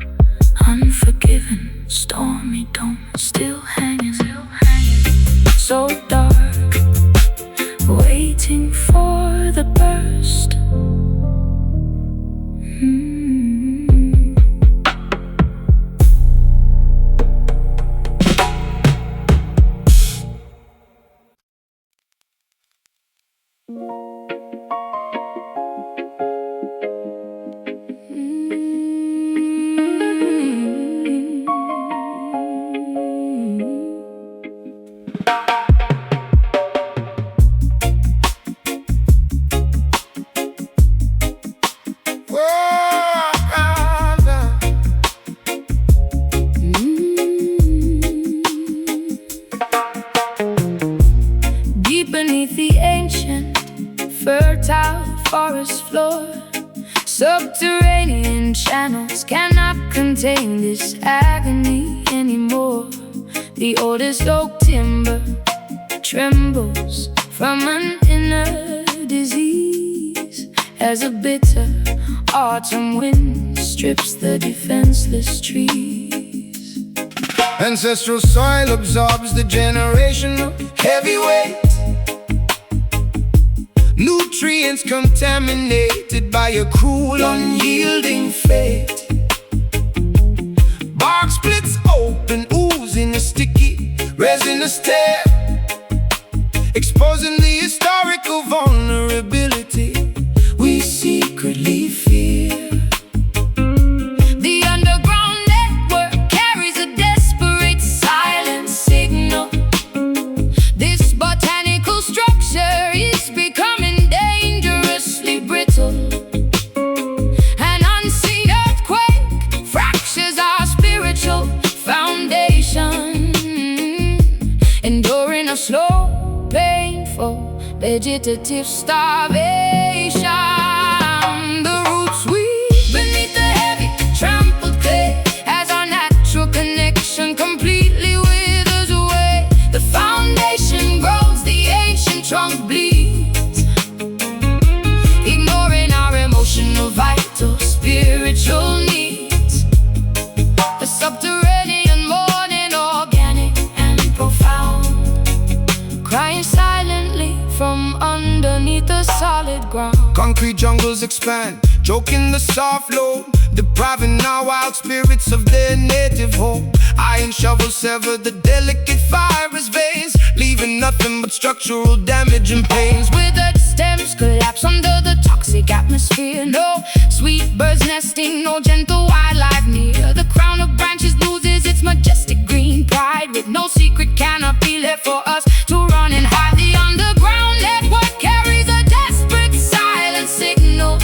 unforgiving, stormy dome. Still hanging, so dark, waiting for the burst. forest floor. Subterranean channels cannot contain this agony anymore. The oldest oak timber trembles from an inner disease as a bitter autumn wind strips the defenseless trees. Ancestral soil absorbs the generational heavy weight, nutrients contaminated by a cruel, unyielding fate. Bark splits open, oozing a sticky, resinous tear, exposing the historical vulnerability we secretly fear. The underground network carries a desperate silent signal. This botanical structure is becoming dangerously brittle. An unseen earthquake fractures our spiritual foundation, enduring a slow, painful, vegetative starvation. The roots weep beneath the heavy, trampled clay as our natural connection completely withers away. The foundation grows, the ancient trunk bleeds, ignoring our emotional, vital, spiritual needs. A subterranean mourning, organic and profound, crying silently from underneath the solid ground. Concrete jungles expand, choking the soft loam, depriving our wild spirits of their native home. Iron shovels sever the delicate fibrous veins, leaving nothing but structural damage and pains. Withered stems collapse under the toxic atmosphere. No sweet birds nesting, no gentle wildlife near. The crown of branches loses its majestic green pride, with no secret canopy left for us to run and hide. The underground network carries a desperate silent signal.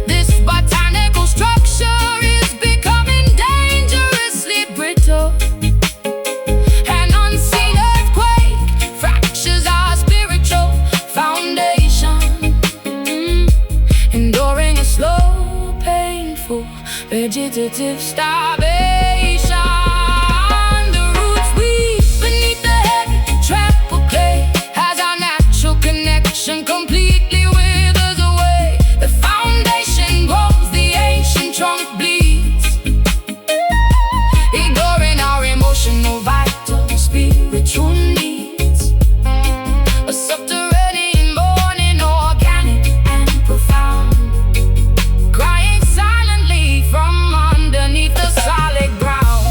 This botanical structure is becoming dangerously brittle. An unseen earthquake fractures our spiritual foundation, enduring a slow, painful, vegetative starvation. The roots weep beneath the heavy, trampled clay as our natural connection completely withers away. The foundation grows, the ancient trunk bleeds, ignoring our emotional, vital, spiritual needs. A subterranean mourning, organic and profound, crying silently from underneath the solid ground.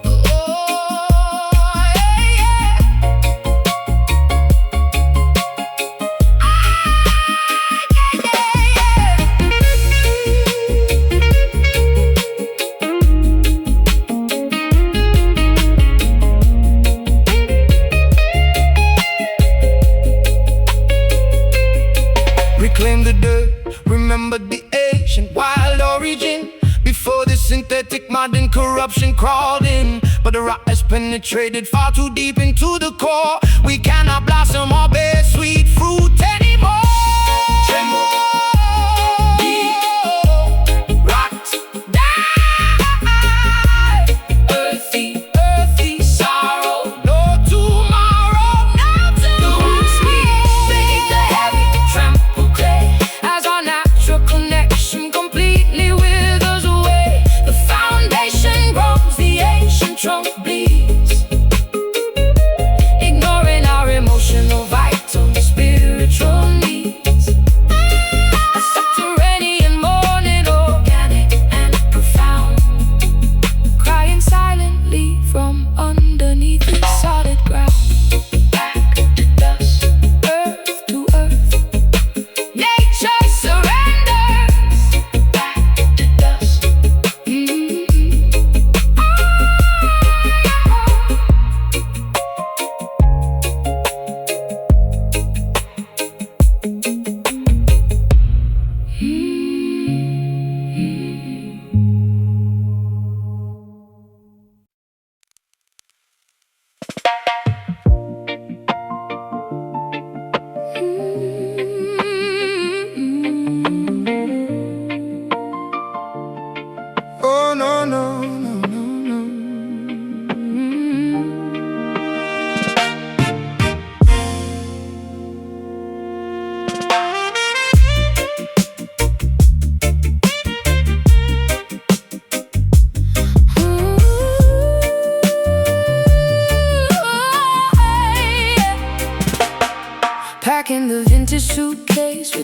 Oh, yeah, yeah. Reclaim the dirt, remember the ancient wild origin, before the synthetic modern corruption crawled in. But the rot has penetrated far too deep into the core. We cannot blossom or bear sweet fruit anymore. Rot, die, earthy sorrow, no tomorrow, no tomorrow. The roots weep beneath the heavy, trampled clay as our natural connection completely withers away. The foundation grows, the ancient trunk bleeds, ignoring our emotional, vital, spiritual needs. A subterranean mourning, organic and profound, crying silently from underneath the solid ground. Back to dust, earth to earth, nature surrenders. Back to dust.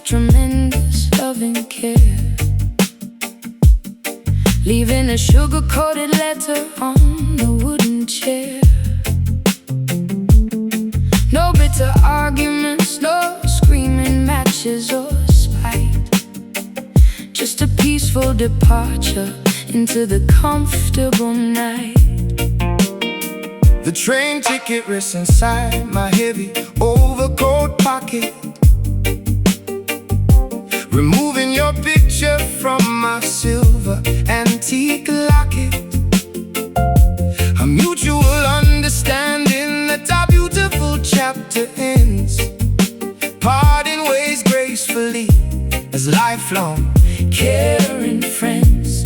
with tremendous loving care, leaving a sugar-coated letter on the wooden chair. No bitter arguments, no screaming matches or spite, just a peaceful departure into the comfortable night. The train ticket rests inside my heavy overcoat pocket, removing your picture from my silver antique locket. A mutual understanding that our beautiful chapter ends, parting ways gracefully as lifelong Caring friends,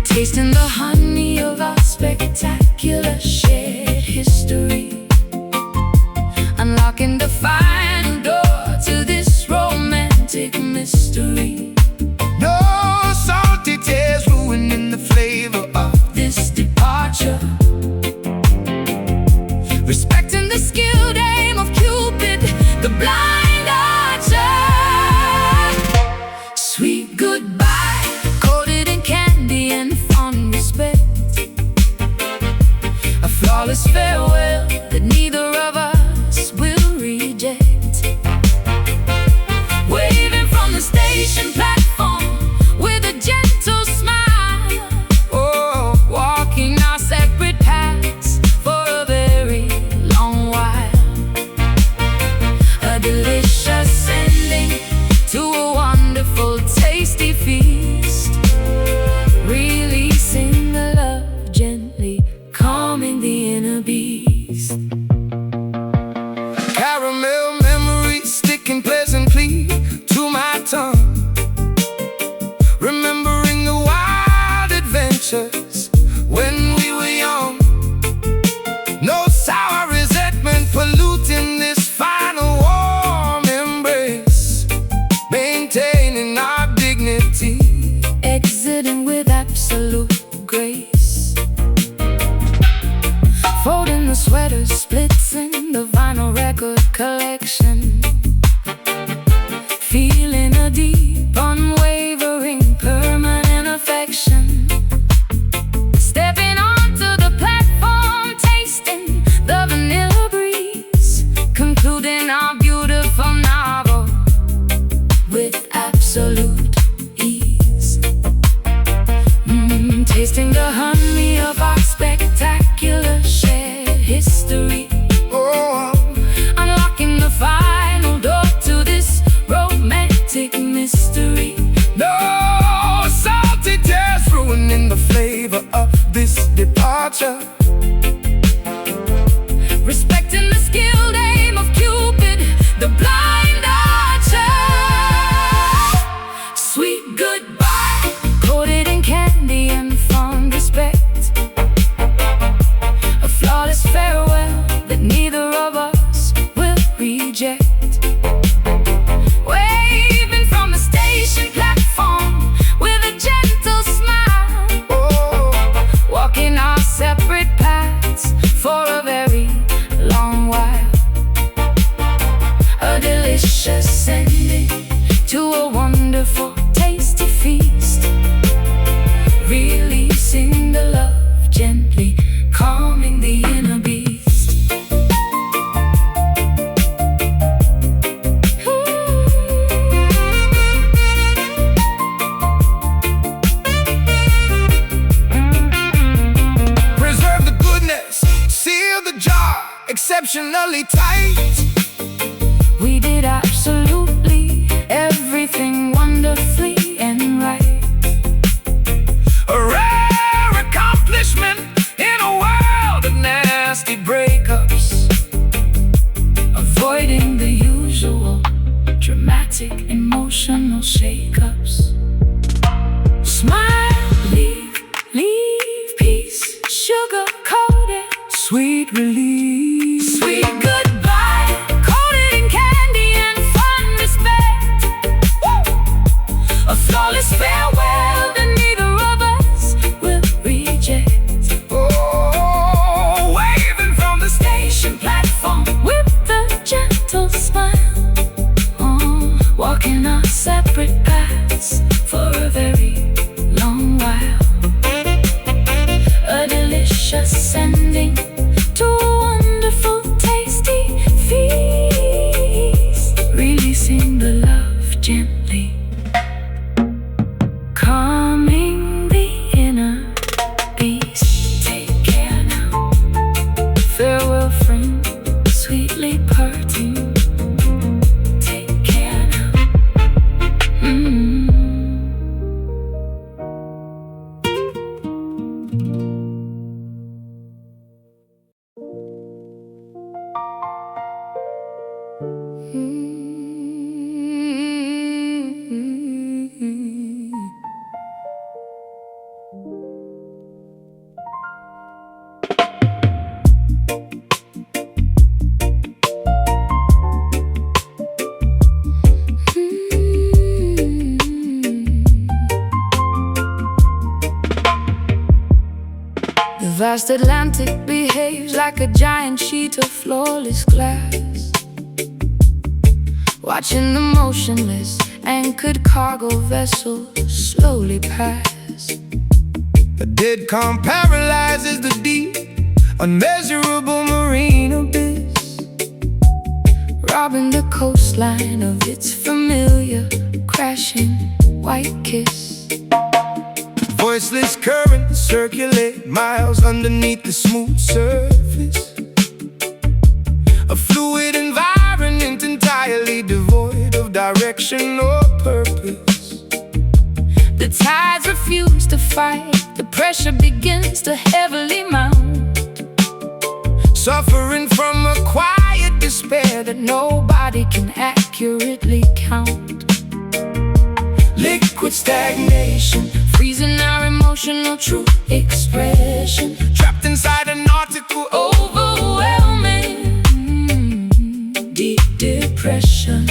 tasting the honey of our spectacular shared history, unlocking the final door to this romantic mystery. No salty tears ruining the flavor of This departure, respecting the skilled aim of Cupid, the blind archer. Sweet goodbye, coated in candy and fond respect, a flawless farewell that neither of us will reject. Waving from the station platform with a gentle smile, oh, walking our separate paths for a very long while. A delicious ending to a wonderful, tasty feast, releasing the love gently, calming the inner beast. caramel memories sticking pleasantly to my tongue, remembering the wild adventures when we were young. No sour resentment polluting this final warm embrace, maintaining our dignity. Exiting with absolute grace, folding the sweaters, splitting the vinyl record collection, feeling a deep, unwavering, permanent affection. Stepping onto the platform, tasting the vanilla breeze, concluding our beautiful novel with absolute ease. Tasting the honey of our spectacular shared history, Oh, unlocking the final door to this romantic mystery. no salty tears ruining the flavor of this departure, Respecting the skilled aim of Cupid, the blind archer. Sweet goodbye, coated in candy and fond respect, a flawless farewell that neither of us will reject. Waving from the station platform with a gentle smile, oh, walking our separate paths for a very long while. A delicious ending to a wonderful, tasty feast, releasing the love gently, calming the inner beast. preserve the goodness, seal the jar exceptionally tight. We did absolutely everything wonderfully and right. A rare accomplishment in a world of nasty breakups, Avoiding the usual dramatic emotional shakeups. Smile, leave peace, sugar-coated, sweet release. sweet goodbye, coated in candy and fun respect, a flawless farewell that neither of us will reject. Oh, waving from the station Platform with a gentle smile, vast Atlantic behaves like a giant sheet of flawless glass, watching the motionless anchored cargo vessel slowly pass. A dead calm paralyzes the deep, unmeasurable marine abyss, robbing the coastline of its familiar crashing white kiss. Voiceless currents circulate miles underneath the smooth surface, a fluid environment entirely devoid of direction or purpose. The tides refuse to fight, the pressure begins to heavily mount, suffering from a quiet despair that nobody can accurately count. Liquid stagnation, freezing our emotional true expression, trapped inside an article overwhelming deep depression.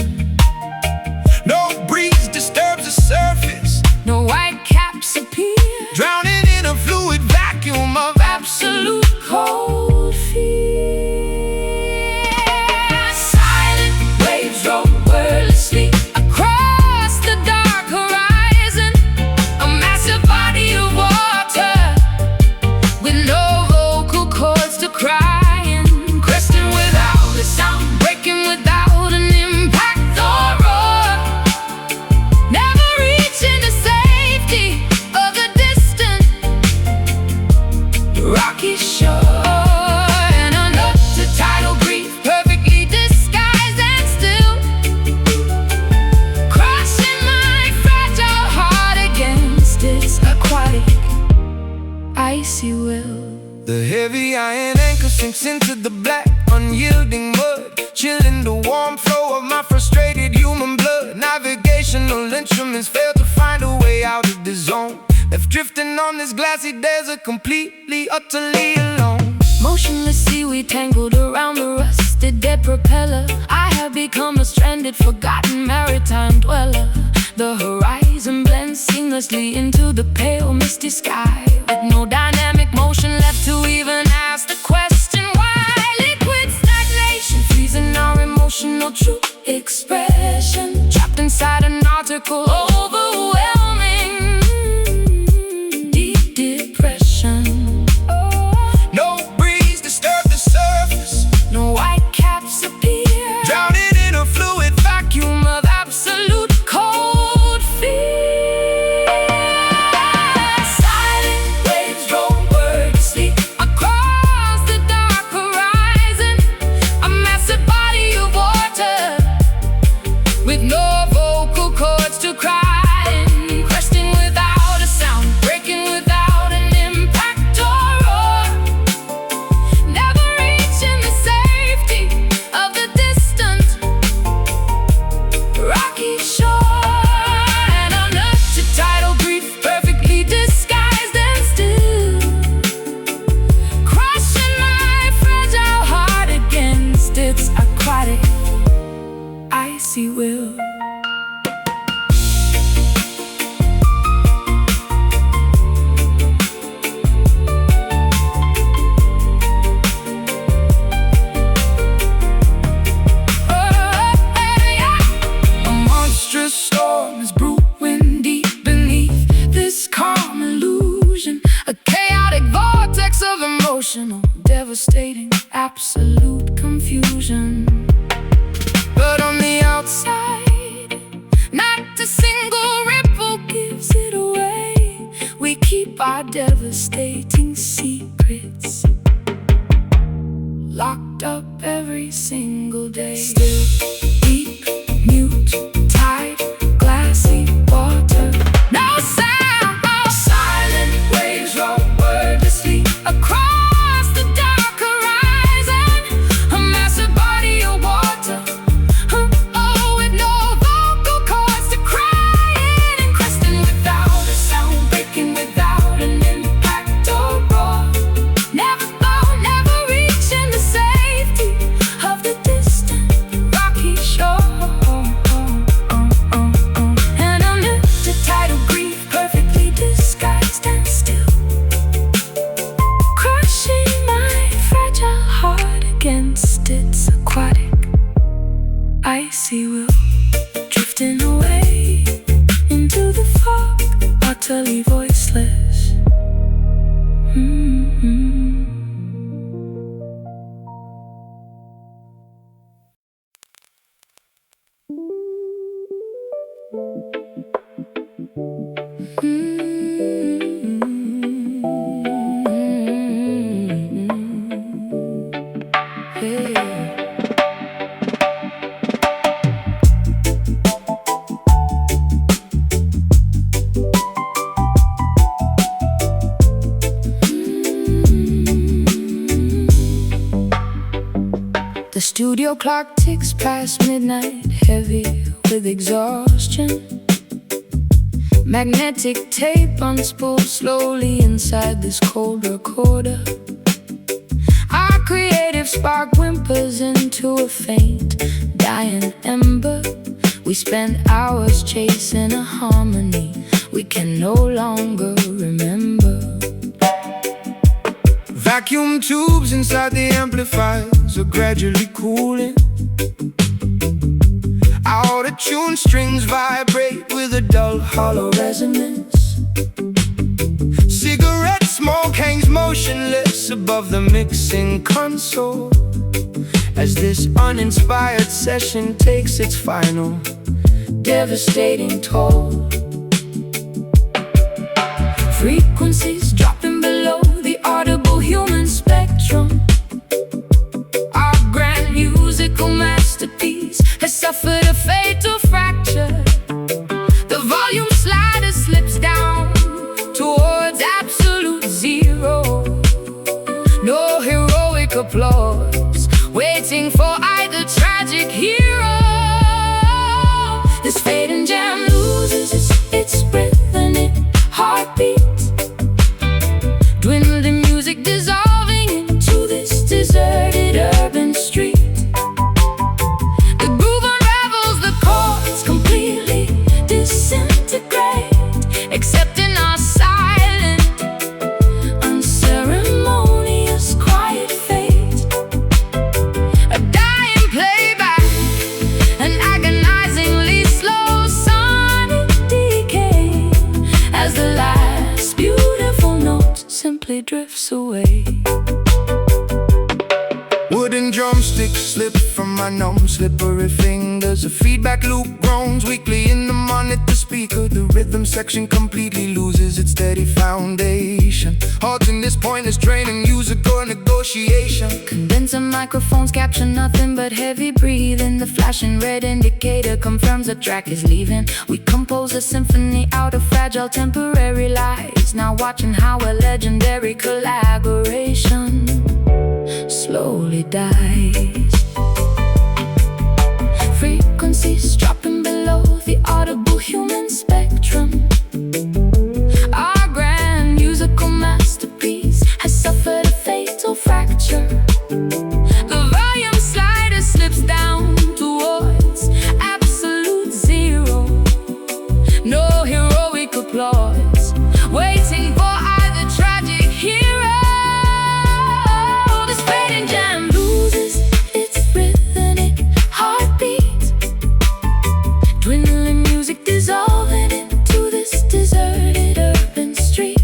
No breeze disturbs the surface, no white caps appear, drowning in a fluid vacuum of absolute cold fear. Silent waves roll wordlessly across the dark horizon, a massive body of water with no vocal cords to cry in, cresting without a sound, breaking without an impact or roar, never reaching the safety of the distant rocky shore. And under the tidal grief, perfectly disguised and still, crushing my fragile heart against its aquatic icy will. the heavy iron anchor sinks into the black, unyielding mud, chilling the warm flow of my frustrated human blood. Navigational instruments fail to find a way out of the zone, left drifting on this glassy desert, completely, utterly alone. Motionless seaweed tangled around the rusted dead propeller, I have become a stranded, forgotten maritime dweller. The horizon blends seamlessly into the pale, misty sky, with no dynamic motion left to even ask the question why. Liquid stagnation, freezing our emotional true expression, trapped inside an article overwhelming deep depression. No breeze disturbs the surface, No white caps appear, drowning in a fluid vacuum of absolute cold fear. Silent waves roll wordlessly across the dark horizon, a massive body of water with no vocal cords to cry in, cresting without a sound, breaking without an impact or roar, never reaching the safety of the distant rocky shore. And under the tidal grief, perfectly disguised and still, crushing my fragile heart against its aquatic icy will. A monstrous storm is brewing deep beneath this calm illusion, a chaotic vortex of emotional, devastating, absolute confusion. But on the outside, not a single ripple gives it away. We keep our devastating secrets locked up every single day. Still, deep, mute, tide, glassy water, no sound. Silent waves roll wordlessly across the dark horizon, a massive body of water, with no vocal cords to cry in, and cresting without a sound, breaking without an impact or roar, never reaching the safety of the distant rocky shore. The studio clock ticks past midnight, heavy with exhaustion. Magnetic tape unspools slowly inside this cold recorder. Our creative spark whimpers into a faint, dying ember. We spend hours chasing a harmony we can no longer remember. Vacuum tubes inside the amplifiers are gradually cooling. Out-of-tune strings vibrate with a dull, hollow resonance. Cigarette smoke hangs motionless above the mixing console as this uninspired session takes its final, devastating toll. Frequencies dropping below the audible human spectrum. Our grand musical masterpiece has suffered a fatal fracture. The volume slider slips down towards absolute zero. No heroic applause waiting for either tragic hero. This fading jam loses its breath and its heartbeat. Dwindling music dissolving into this deserted urban street. The groove unravels, the chords completely disintegrate, accepting our silent, unceremonious, quiet fate. A dying playback, an agonizingly slow sonic decay, as the last beautiful note simply drifts away. Wooden drumsticks slip from my numb, slippery fingers. A feedback loop groans weakly in the monitor speaker. The rhythm section completely loses its steady foundation, halting this pointless training musical negotiation. Condenser microphones capture nothing but heavy breathing. The flashing red indicator confirms the track is leaving. We compose a symphony out of fragile temporary lies, now watching how a legendary collaboration slowly dies. Frequencies dropping below the audible human spectrum. Our grand musical masterpiece has suffered a fatal fracture. The volume slider slips down towards absolute zero. No heroic applause waiting for either tragic hero. This fading jam loses its rhythm, its heartbeat. Dwindling music dissolving into this deserted urban street.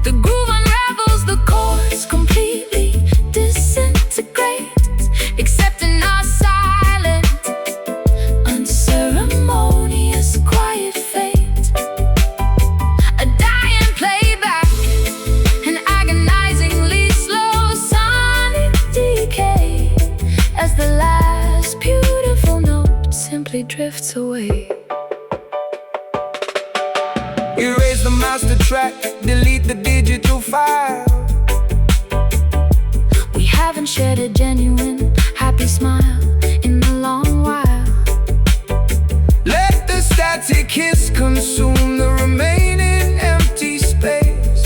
The groove unravels, the chords completely disintegrate, accepting our silent, unceremonious, quiet fate. A dying playback, an agonizingly slow sonic decay, as the last beautiful note simply drifts away. Erase the master track, delete the digital file. We haven't shared a genuine, happy smile in a long while. Let the static hiss consume the remaining empty space,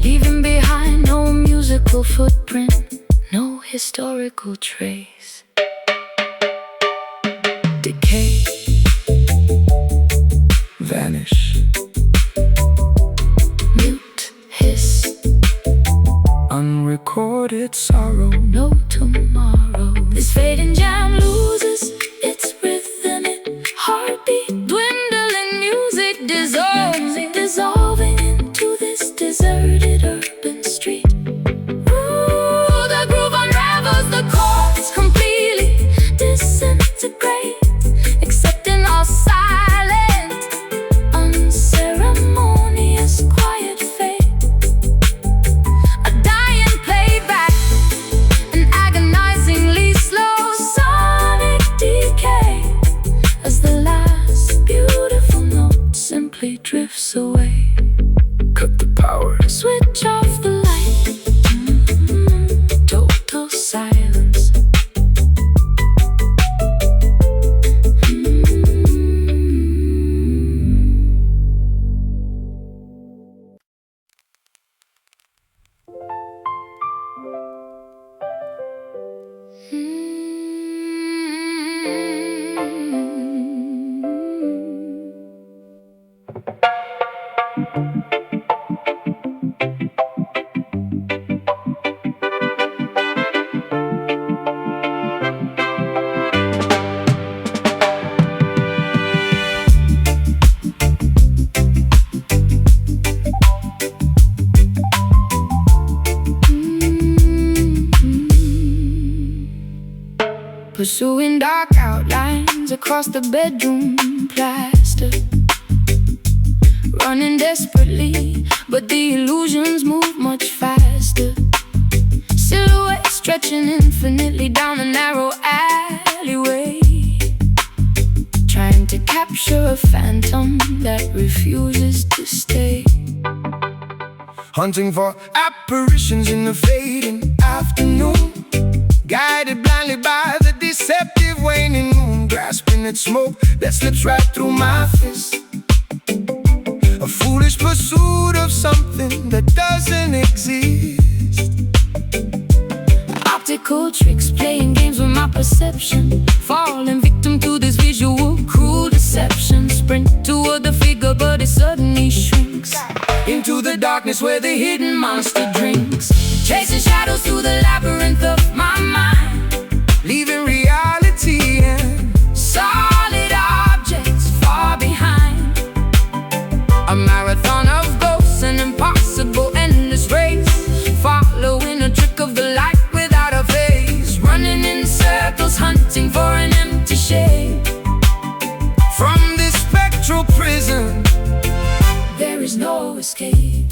Leaving behind no musical footprint, no historical trace. Decay, vanish, mute, hiss, unrecorded sorrow. no tomorrow. This fading jam loses its rhythm, its heartbeat. Dwindling music dissolving into this pursuing dark outlines across the bedroom plaster, running desperately, but the illusions move much faster. Silhouettes stretching infinitely down a narrow alleyway, trying to capture a phantom that refuses to stay. Hunting for apparitions in the fading afternoon, guided blindly by the deceptive waning moon, grasping at smoke that slips right through my fist. A foolish pursuit of something that doesn't exist. Optical tricks, playing games with my perception, falling victim to this visual cruel deception. Sprint toward the figure, but it suddenly shrinks Into the darkness where the hidden monster drinks, chasing shadows through the labyrinth of my mind, leaving reality and solid objects far behind. a marathon of Ghosts, an impossible endless race, following a trick of the light without a face, running in circles, hunting for an empty shade. from this spectral prison. There is no escape.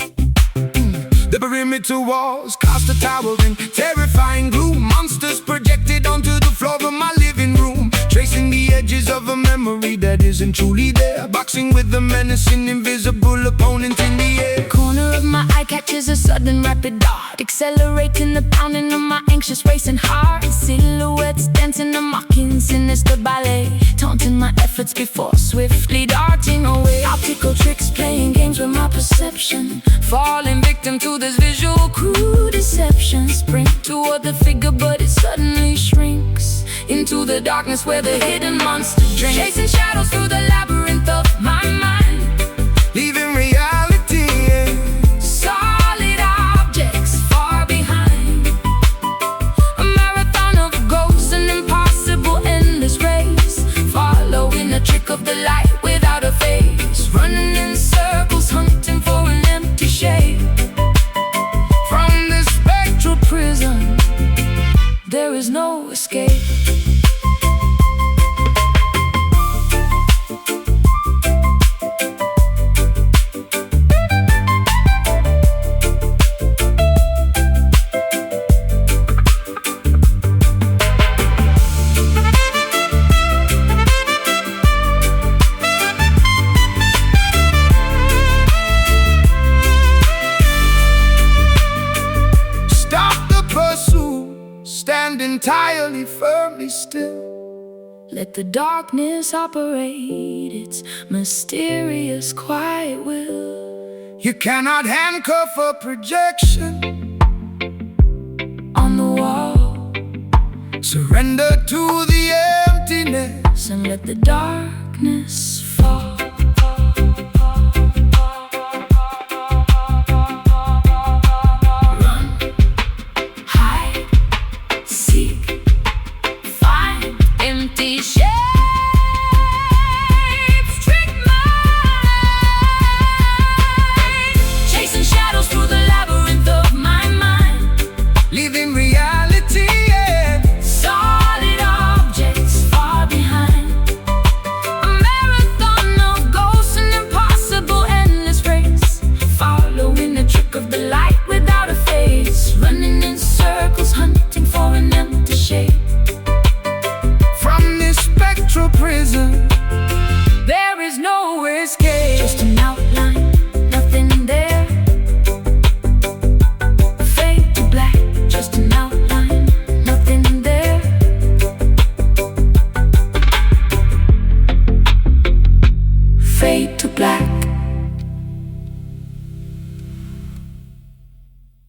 The perimeter walls cast a towering, terrifying gloom. Monsters projected onto the floor of my living room, tracing the edges of a memory that isn't truly there, boxing with the menacing invisible opponent in the air. Corner of my eye catches a sudden rapid dart, accelerating the pounding of my anxious racing heart. Silhouettes dancing a mocking sinister ballet, taunting my efforts before swiftly darting away. Optical tricks, playing games with my perception, falling victim to this visual cruel deception. Sprint toward the figure, but it suddenly shrinks into the darkness where the hidden monster drinks, chasing shadows through the labyrinth of my mind, Leaving reality and solid objects far behind. A marathon of ghosts, an impossible endless race, following a trick of the light without a face, running in circles, hunting for an empty shade. from this Spectral prison, there is no escape. stop the pursuit, stand entirely firmly still. Let the darkness operate its mysterious quiet will. You cannot handcuff a projection On the wall, Surrender to the emptiness. and let the darkness